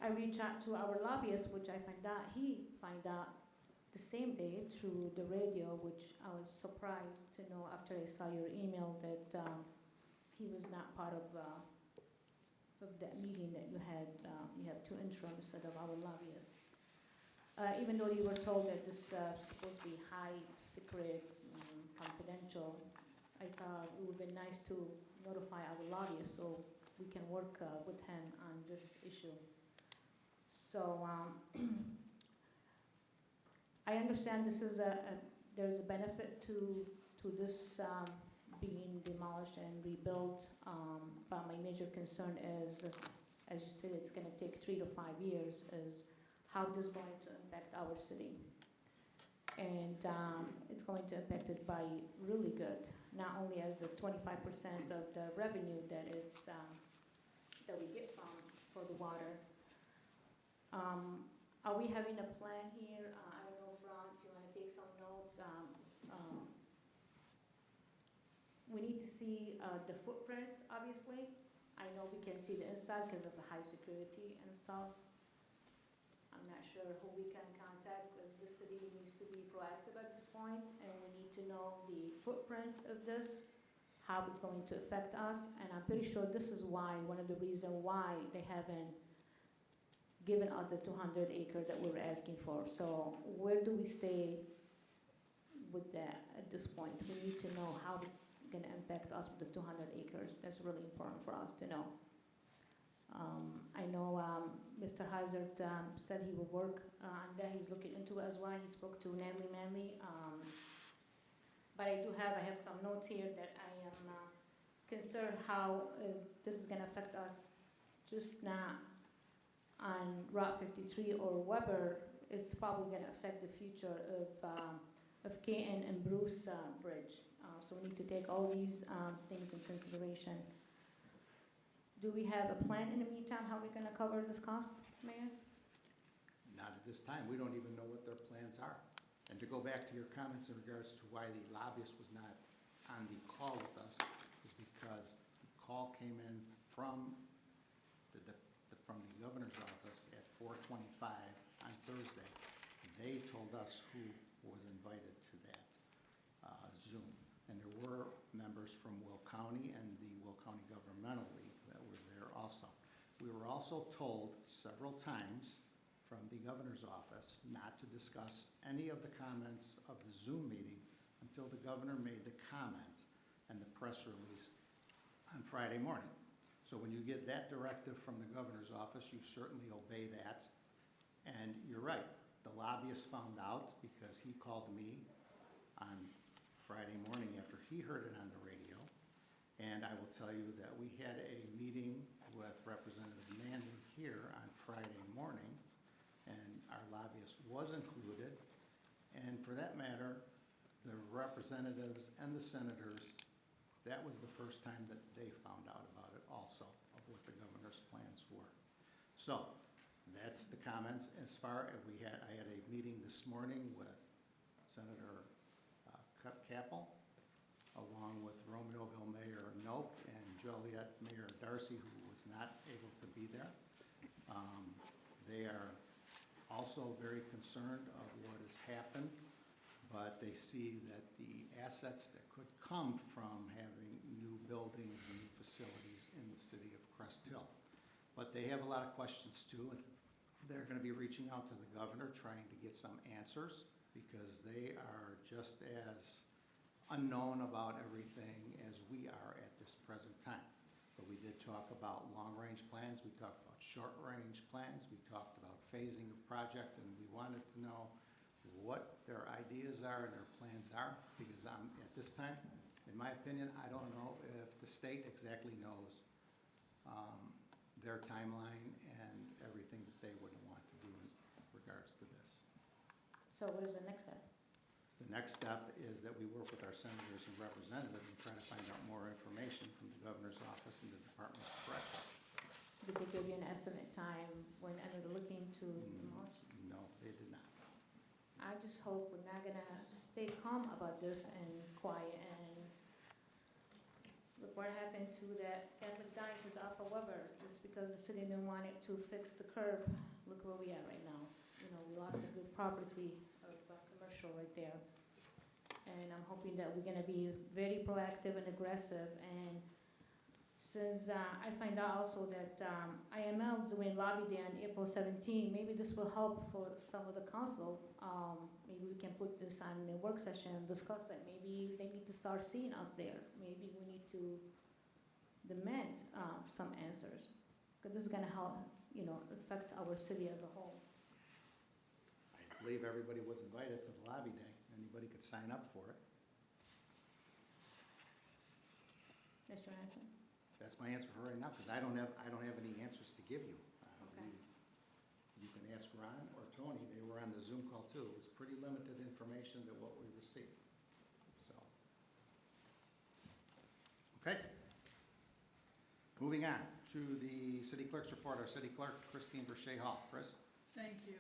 I reached out to our lobbyist, which he found out the same day through the radio, which I was surprised to know after I saw your email that he was not part of that meeting that you had. You have two interim instead of our lobbyist. Even though you were told that this is supposed to be high secret, confidential, I thought it would be nice to notify our lobbyist so we can work with him on this issue. So I understand this is there's a benefit to this being demolished and rebuilt, but my major concern is, as you stated, it's going to take 3 to 5 years, is how this is going to impact our city. And it's going to impact it by really good, not only as the 25% of the revenue that it's that we get for the water. Are we having a plan here? I don't know, Ron, if you want to take some notes. We need to see the footprints, obviously. I know we can see the inside because of the high security and stuff. I'm not sure who we can contact, because the city needs to be proactive at this point, and we need to know the footprint of this, how it's going to affect us, and I'm pretty sure this is why, one of the reasons why they haven't given us the 200 acre that we were asking for. So where do we stay with that at this point. We need to know how it's gonna impact us with the 200 acres. That's really important for us to know. I know Mr. Hazard said he will work on that. He's looking into it as well. He spoke to Natalie Manley. But I have some notes here that I am concerned how this is gonna affect us, just not on Route 53 or Weber. It's probably gonna affect the future of Canton and Bruce Bridge. So we need to take all these things in consideration. Do we have a plan in the meantime, how we're gonna cover this cost, Mayor? Not at this time. We don't even know what their plans are. And to go back to your comments in regards to why the lobbyist was not on the call with us, is because the call came in from the governor's office at 4:25 on Thursday. They told us who was invited to that Zoom. And there were members from Will County and the Will County Governmental League that were there also. We were also told several times from the governor's office not to discuss any of the comments of the Zoom meeting until the governor made the comment and the press release on Friday morning. So when you get that directive from the governor's office, you certainly obey that. And you're right, the lobbyist found out because he called me on Friday morning after he heard it on the radio. And I will tell you that we had a meeting with Representative Manley here on Friday morning, and our lobbyist was included. And for that matter, the representatives and the senators, that was the first time that they found out about it also, of what the governor's plans were. So that's the comments. As far as I had a meeting this morning with Senator Capel, along with Romeoville Mayor Nope and Joliet Mayor Darcy, who was not able to be there. They are also very concerned of what has happened, but they see that the assets that could come from having new buildings and new facilities in the city of Crest Hill. But they have a lot of questions too, and they're going to be reaching out to the governor, trying to get some answers, because they are just as unknown about everything as we are at this present time. But we did talk about long-range plans, we talked about short-range plans, we talked about phasing of project, and we wanted to know what their ideas are and their plans are, because at this time, in my opinion, I don't know if the state exactly knows their timeline and everything that they would want to do in regards to this. So what is the next step? The next step is that we work with our senators and representatives and try to find out more information from the governor's office and the Department of Corrections. Did they give you an estimate time when they're looking to demolish? No, they did not. I just hope we're not gonna stay calm about this and quiet, and look what happened to that Catholic diocese off of Weber, just because the city didn't want it to fix the curb. Look where we are right now. You know, we lost a good property of commercial right there. And I'm hoping that we're gonna be very proactive and aggressive. And since I find out also that IML is doing lobby day on April 17, maybe this will help for some of the council. Maybe we can put this on the work session and discuss it. Maybe they need to start seeing us there. Maybe we need to demand some answers, because this is gonna help, you know, affect our city as a whole. I believe everybody was invited to the lobby day. Anybody could sign up for it. That's your answer? That's my answer for right now, because I don't have any answers to give you. Okay. You can ask Ron or Tony. They were on the Zoom call too. It was pretty limited information to what we received. So, okay. Moving on to the city clerk's report. Our city clerk, Christine Verche Hall. Chris? Thank you.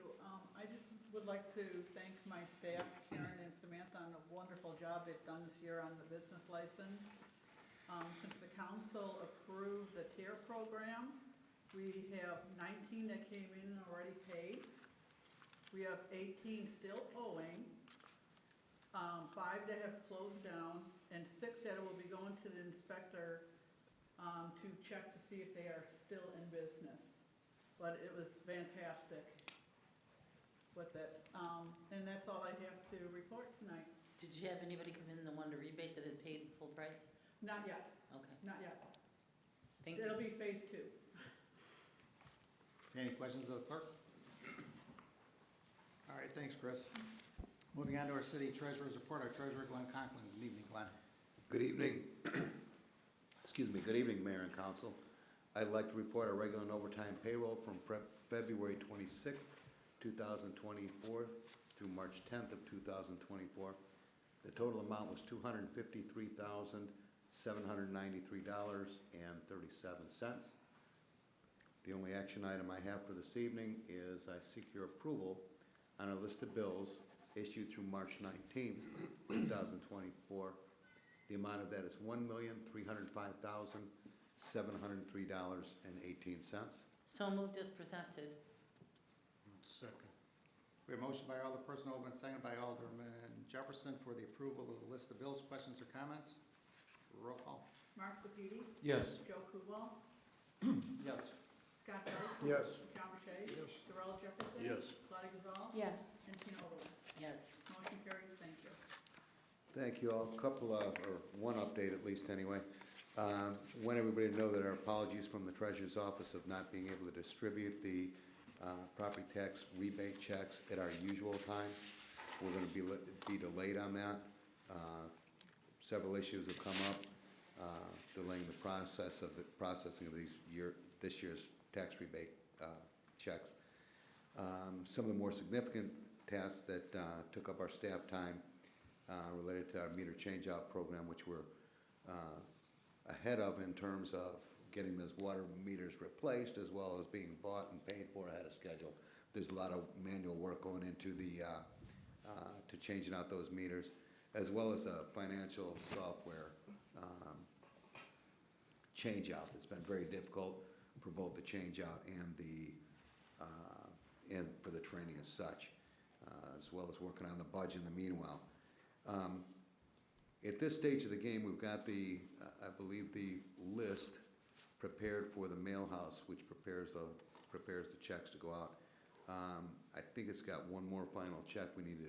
I just would like to thank my staff, Karen and Samantha, on the wonderful job they've done this year on the business license. Since the council approved the TIER program, we have 19 that came in and already paid. We have 18 still owing, 5 that have closed down, and 6 that will be going to the inspector to check to see if they are still in business. But it was fantastic with it. And that's all I have to report tonight. Did you have anybody come in that wanted a rebate that had paid the full price? Not yet, Okay, not yet. thank you. It'll be phase 2. Any questions of the clerk? All right, thanks, Chris. Moving on to our city treasurer's report, our treasurer, Glenn Conklin. Good evening, Glenn. Good evening. Excuse me, good evening, Mayor and Council. I'd like to report our regular and overtime payroll from February 26th, 2024 through March 10th of 2024. The total amount was $253,793.37. The only action item I have for this evening is I seek your approval on a list of bills issued through March 19th, 2024. The amount of that is $1,305,703.18. So moved as presented. Second. We have a motion by Alderperson Overman, second by Alderman Jefferson for the approval of the list of bills. Questions or comments? Roll call. Mark Sepiti, Yes. Joe Kubal, Yes. Scott Dyke. Yes. John Burchett. Yes. Darrell Jefferson. Yes. Claudia Gazal. Yes. And Tina Oberlin. Yes. Motion carries, thank you. Thank you all. A couple of, or one update at least anyway. Want everybody to know that our apologies from the Treasurer's Office of not being able to distribute the property tax rebate checks at our usual time. We're going to be delayed on that. Several issues have come up, delaying the processing of this year's tax rebate checks. Some of the more significant tasks that took up our staff time related to our meter change-out program, which we're ahead of in terms of getting those water meters replaced as well as being bought and paid for ahead of schedule. There's a lot of manual work going into the to changing out those meters, as well as a financial software change-out. It's been very difficult for both the change-out and and for the training as such, as well as working on the budget in the meanwhile. At this stage of the game, we've got I believe the list prepared for the mail house, which prepares the checks to go out. I think it's got one more final check we need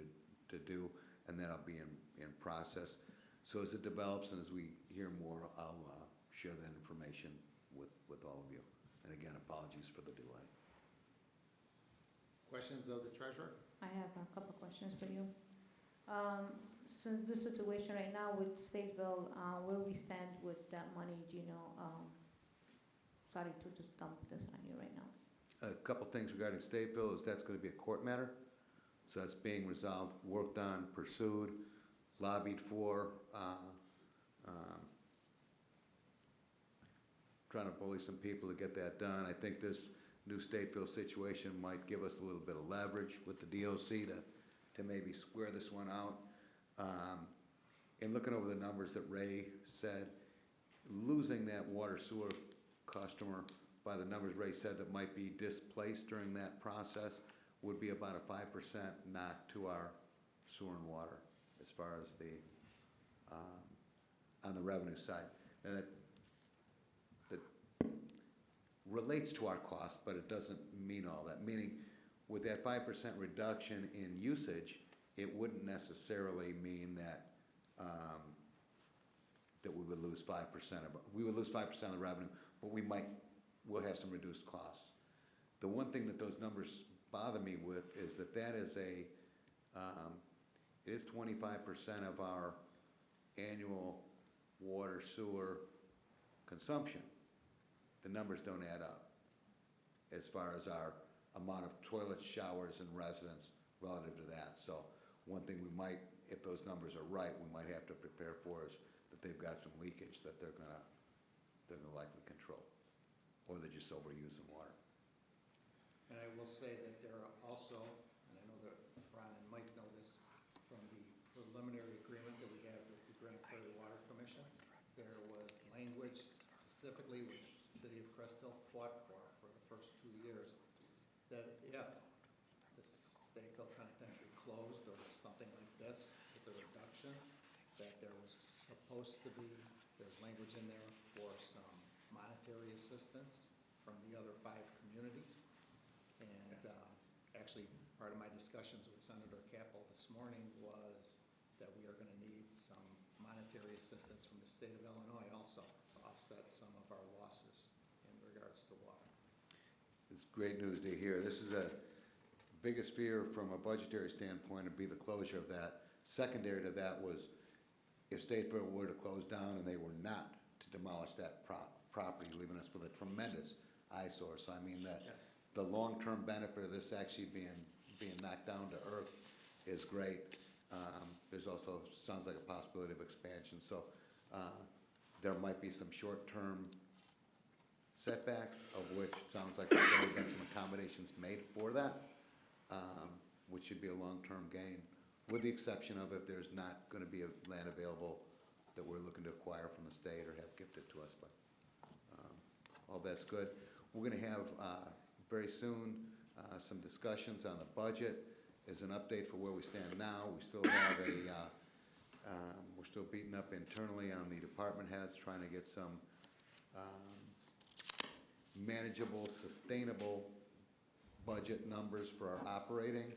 to do, and that'll be in process. So as it develops and as we hear more, I'll share that information with all of you. And again, apologies for the delay. Questions of the treasurer? I have a couple of questions for you. Since the situation right now with Stateville, where we stand with that money, do you know? Sorry to just dump this on you right now. A couple things regarding Stateville is that's going to be a court matter. So that's being resolved, worked on, pursued, lobbied for, trying to bully some people to get that done. I think this new Stateville situation might give us a little bit of leverage with the DOC to maybe square this one out. And looking over the numbers that Ray said, losing that water sewer customer by the numbers Ray said that might be displaced during that process would be about a 5% knock to our sewer and water as far as the on the revenue side. And that relates to our cost, but it doesn't mean all that. Meaning, with that 5% reduction in usage, it wouldn't necessarily mean that that we would lose 5% we would lose 5% of the revenue, but we'll have some reduced costs. The one thing that those numbers bother me with is that is it is 25% of our annual water sewer consumption. The numbers don't add up as far as our amount of toilets, showers, and residents relative to that. So one thing we might, if those numbers are right, we might have to prepare for is that they've got some leakage that they're gonna likely control, or they're just overusing water. And I will say that there are also, and I know that Ron and Mike know this, from the preliminary agreement that we have with the Grand Prairie Water Commission, there was language specifically which the city of Crest Hill fought for the first 2 years, that if the Stateville Penitentiary closed or something like this with the reduction, that there was supposed to be, there's language in there for some monetary assistance from the other 5 communities. And actually, part of my discussions with Senator Capel this morning was that we are gonna need some monetary assistance from the state of Illinois also to offset some of our losses in regards to water. It's great news to hear. This is a biggest fear from a budgetary standpoint would be the closure of that. Secondary to that was if Statesboro were to close down and they were not to demolish that property, leaving us with a tremendous eyesore. So I mean that Yes. the long-term benefit of this actually being knocked down to earth is great. There's also, sounds like a possibility of expansion. So there might be some short-term setbacks, of which sounds like there's already been some accommodations made for that, which should be a long-term gain, with the exception of if there's not gonna be a land available that we're looking to acquire from the state or have gifted to us, but all that's good. We're gonna have very soon some discussions on the budget. As an update for where we stand now, we still have we're still beating up internally on the department heads, trying to get some manageable, sustainable budget numbers for our operating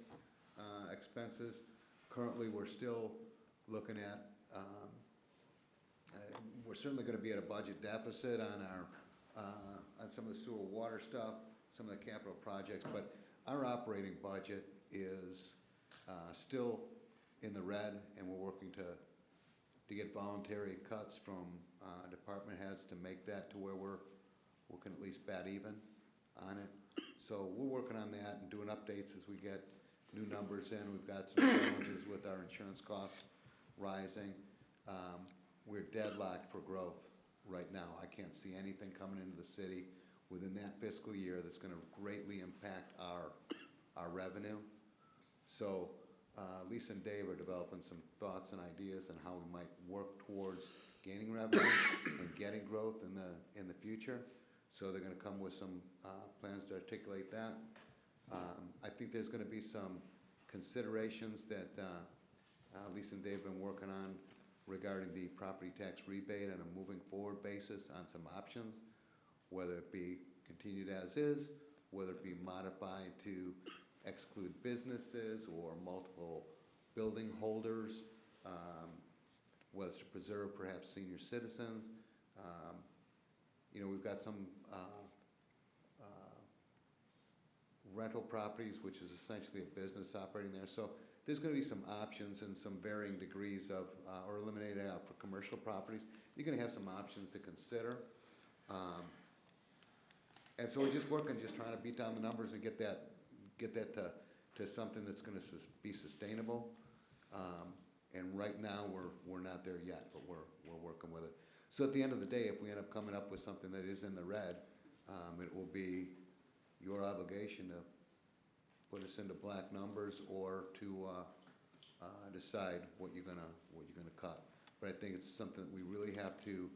expenses. Currently, we're still looking at, we're certainly gonna be at a budget deficit on our, on some of the sewer water stuff, some of the capital projects, but our operating budget is still in the red, and we're working to get voluntary cuts from department heads to make that to where we can at least bat even on it. So we're working on that and doing updates as we get new numbers in. We've got some challenges with our insurance costs rising. We're deadlocked for growth right now. I can't see anything coming into the city within that fiscal year that's gonna greatly impact our revenue. So Lisa and Dave are developing some thoughts and ideas on how we might work towards gaining revenue and getting growth in the future. So they're gonna come with some plans to articulate that. I think there's gonna be some considerations that Lisa and Dave have been working on regarding the property tax rebate on a moving forward basis on some options, whether it be continued as is, whether it be modified to exclude businesses or multiple building holders, whether it's to preserve perhaps senior citizens. You know, we've got some rental properties, which is essentially a business operating there. So there's gonna be some options and some varying degrees of, or eliminated out for commercial properties. You're gonna have some options to consider. And so we're just working, just trying to beat down the numbers and get that to something that's gonna be sustainable. And right now, we're not there yet, but we're working with it. So at the end of the day, if we end up coming up with something that is in the red, it will be your obligation to put us into black numbers or to decide what you're gonna cut. But I think it's something that we really have to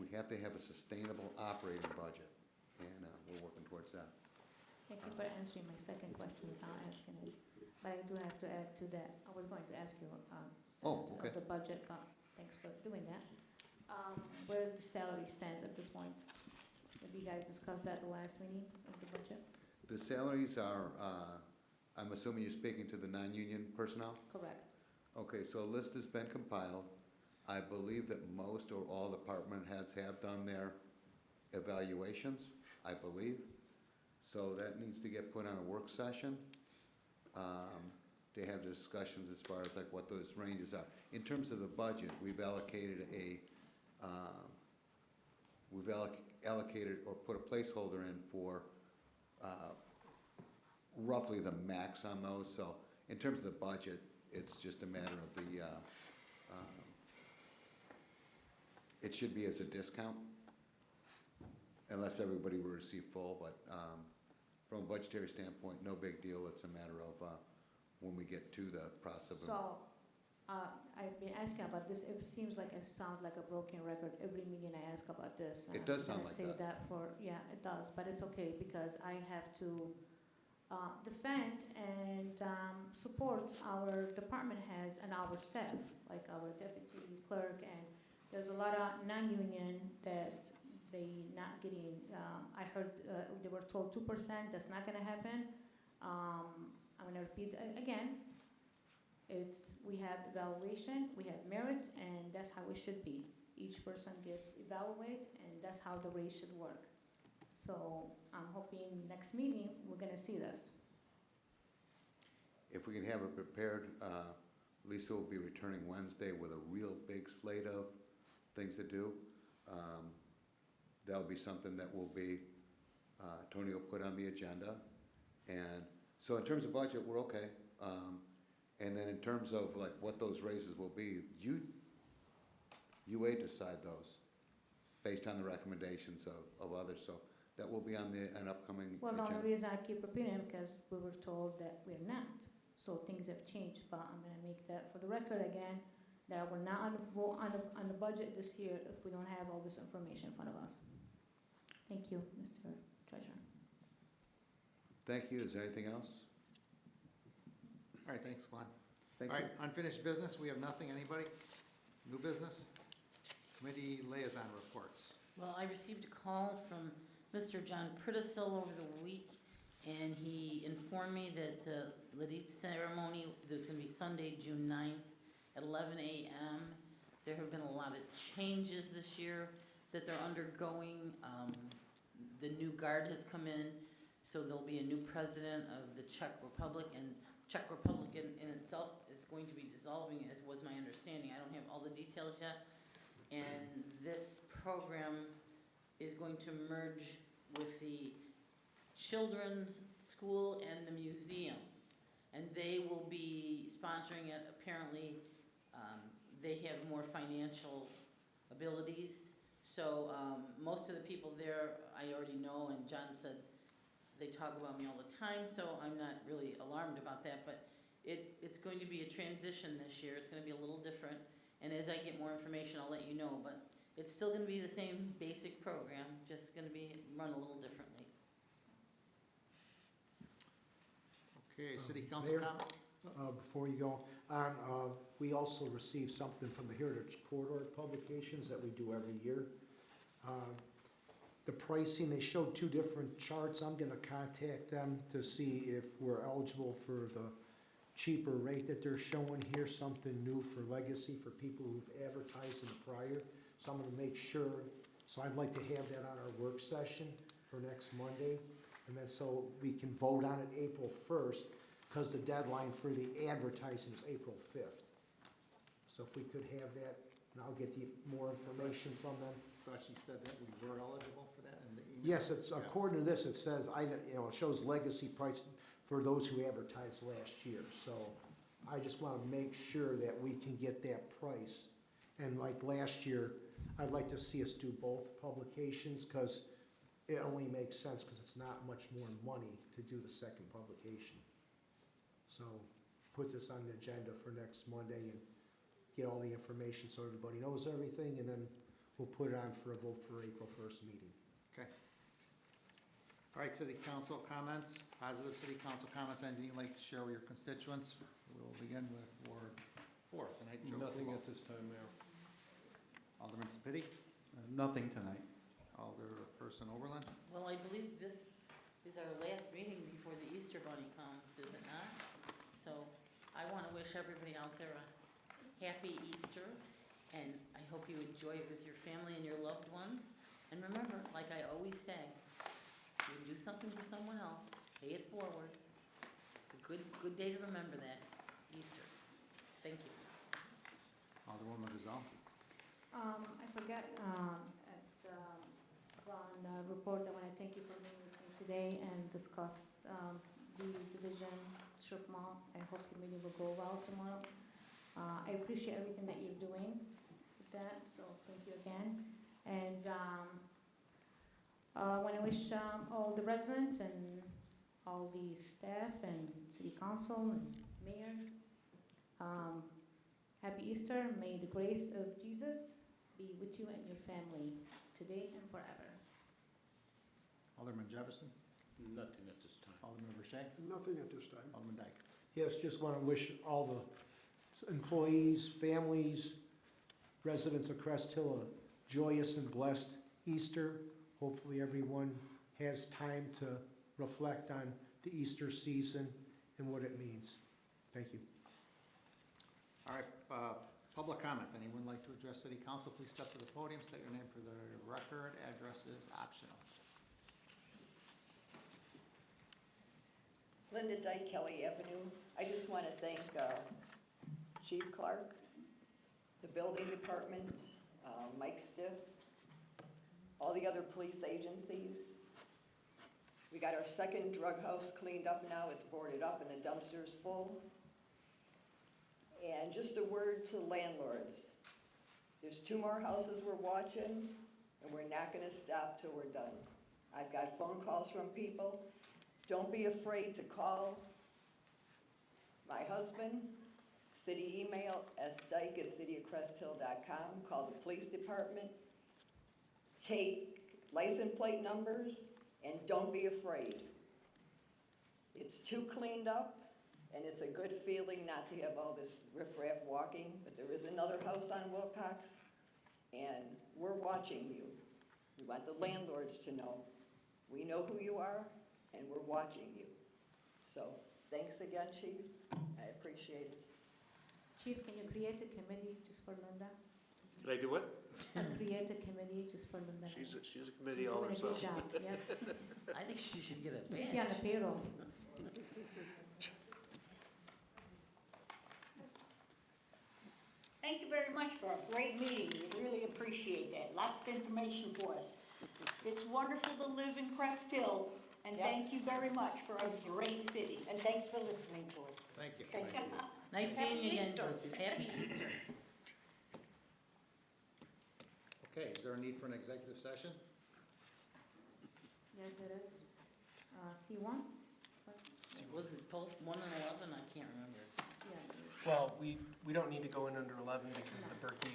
have a sustainable operating budget, and we're working towards that. Thank you for answering my second question without asking it. But I do have to add to that. I was going to ask you Oh, okay. of the budget, but thanks for doing that. Where the salary stands at this point? Have you guys discussed that at the last meeting of the budget? The salaries are, I'm assuming you're speaking to the non-union personnel? Correct. Okay, so a list has been compiled. I believe that most or all department heads have done their evaluations, I believe. So that needs to get put on a work session to have discussions as far as like what those ranges are. In terms of the budget, we've allocated allocated or put a placeholder in for roughly the max on those. So in terms of the budget, it's just a matter of the, it should be as a discount unless everybody were to receive full, but from a budgetary standpoint, no big deal. It's a matter of when we get to the process of. So, I've been asking about this. It seems like it sounds like a broken record. Every meeting I ask about this. It does sound like I'm gonna say that for, yeah, it does, but it's okay because I have to defend and support our department heads and our staff, like our deputy clerk, and there's a lot of non-union that they not getting, I heard they were told 2%, that's not gonna happen. I'm gonna repeat again. we have evaluation, we have merits, and that's how it should be. Each person gets evaluated, and that's how the race should work. So I'm hoping next meeting, we're gonna see this. If we can have it prepared, Lisa will be returning Wednesday with a real big slate of things to do. That'll be something that will be, Tony will put on the agenda. And so in terms of budget, we're okay. And then in terms of like what those raises will be, UA decide those based on the recommendations of others. So that will be on an upcoming Well, the agenda. only reason I keep repeating because we were told that we're not. So things have changed, but I'm gonna make that for the record again, that we're not on the vote on the budget this year if we don't have all this information in front of us. Thank you, Mr. Treasurer. Thank you. Is there anything else? All right, thanks, Glenn. Thank All you. right, unfinished business, we have nothing. Anybody? New business? Committee liaison reports. Well, I received a call from Mr. John Prittisil over the week, and he informed me that the Ladite ceremony, there's gonna be Sunday, June 9th at 11 a.m. There have been a lot of changes this year that they're undergoing. The new guard has come in, so there'll be a new president of the Czech Republic, and Czech Republic in itself is going to be dissolving, as was my understanding. I don't have all the details yet. And this program is going to merge with the children's school and the museum. And they will be sponsoring it. Apparently, they have more financial abilities. So most of the people there I already know, and John said they talk about me all the time, so I'm not really alarmed about that. But it's going to be a transition this year. It's going to be a little different. And as I get more information, I'll let you know. But it's still going to be the same basic program, just going to be run a little differently. Okay, city council Mayor, comment? Before you go on, we also received something from the Heritage Corridor publications that we do every year. The pricing, they showed two different charts. I'm gonna contact them to see if we're eligible for the cheaper rate that they're showing here, something new for legacy for people who've advertised in the prior. So I'm gonna make sure, so I'd like to have that on our work session for next Monday. And then so we can vote on it April 1st, because the deadline for the advertising is April 5th. So if we could have that, and I'll get the more information from them. Thought she said that we were eligible for that in the email? Yes, it's, according to this, it says, it shows legacy price for those who advertised last year. So I just want to make sure that we can get that price. And like last year, I'd like to see us do both publications, because it only makes sense, because it's not much more money to do the second publication. So put this on the agenda for next Monday and get all the information so everybody knows everything, and then we'll put it on for a vote for April 1st meeting. Okay. All right, city council comments, positive city council comments, anything you'd like to share with your constituents? We'll begin with Ward 4 tonight. Joe Nothing Kulo. at this time, Mayor. Alderman Spitty, Nothing tonight. Alderperson Overland. Well, I believe this is our last meeting before the Easter Bunny comes, is it not? So I want to wish everybody out there a happy Easter, and I hope you enjoy it with your family and your loved ones. And remember, like I always say, if you do something for someone else, pay it forward. It's a good day to remember that, Easter. Thank you. Alderwoman Gazal. I forgot, on the report, I wanna thank you for being with me today and discuss, the division strip mall. I hope the meeting will go well tomorrow. I appreciate everything that you're doing with that, so thank you again. And, I wanna wish, all the residents and all the staff and city council and mayor, happy Easter. May the grace of Jesus be with you and your family today and forever. Alderman Jefferson. Nothing at this time. Alderman Verche. Nothing at this time. Alderman Dyke. Yes, just want to wish all the employees, families, residents of Crest Hill a joyous and blessed Easter. Hopefully everyone has time to reflect on the Easter season and what it means. Thank you. All right, public comment. Anyone like to address city council, please step to the podium, state your name for the record. Address is optional. Linda Dyke, Kelly Avenue. I just want to thank Chief Clark, the building department, Mike Stiff, all the other police agencies. We got our second drug house cleaned up now. It's boarded up and the dumpster's full. And just a word to landlords. There's 2 more houses we're watching, and we're not gonna stop till we're done. I've got phone calls from people. Don't be afraid to call my husband, city email, sdyke@cityofcresthill.com, call the police department, take license plate numbers, and don't be afraid. It's too cleaned up, and it's a good feeling not to have all this riffraff walking, but there is another house on Wilcox, and we're watching you. We want the landlords to know. We know who you are, and we're watching you. So, thanks again, Chief. I appreciate it. Chief, can you create a committee just for Linda? Did I do what? Create a committee just for Linda. She's a She's committee all doing a good herself. job, yes. I think she should get a She should be on the badge. payroll. Thank you very much for a great meeting. We really appreciate that. Lots of information for us. It's wonderful to live in Crest Hill, and Yep. thank you very much for a great city. And thanks for listening to us. Thank you. Thank you. Nice Happy seeing you again. Easter. Happy Easter. Okay, is there a need for an executive session? Yes, there is. C1? Was it both 1 and 11? I can't remember. Yeah. Well, we don't need to go in under 11 because the Berkey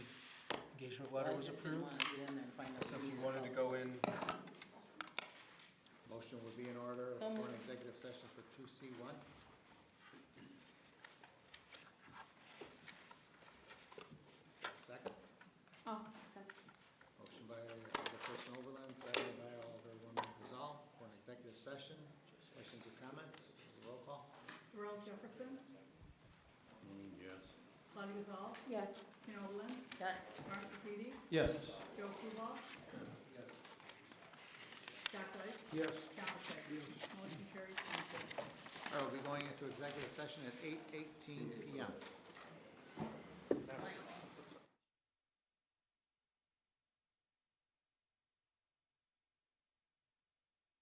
engagement letter was I just approved. wanted to get in there and find out. So if who you needed wanted to help. go in, Motion would be in order So for an moved. executive session for 2C1. Second. Oh, second. Motion by Alderperson Overland, seconded by Alderwoman Gazal for an executive session. Questions or comments? Roll call. Earl Jefferson, Yes. Claudia Gazal, Yes. Tina Oberlin, Yes. Mark Sepiti, Yes. Joe Kubal, Scott Dyke, Yes. John Burchett. Motion carries 10-0. All right, we'll be going into executive session at 8:18 PM.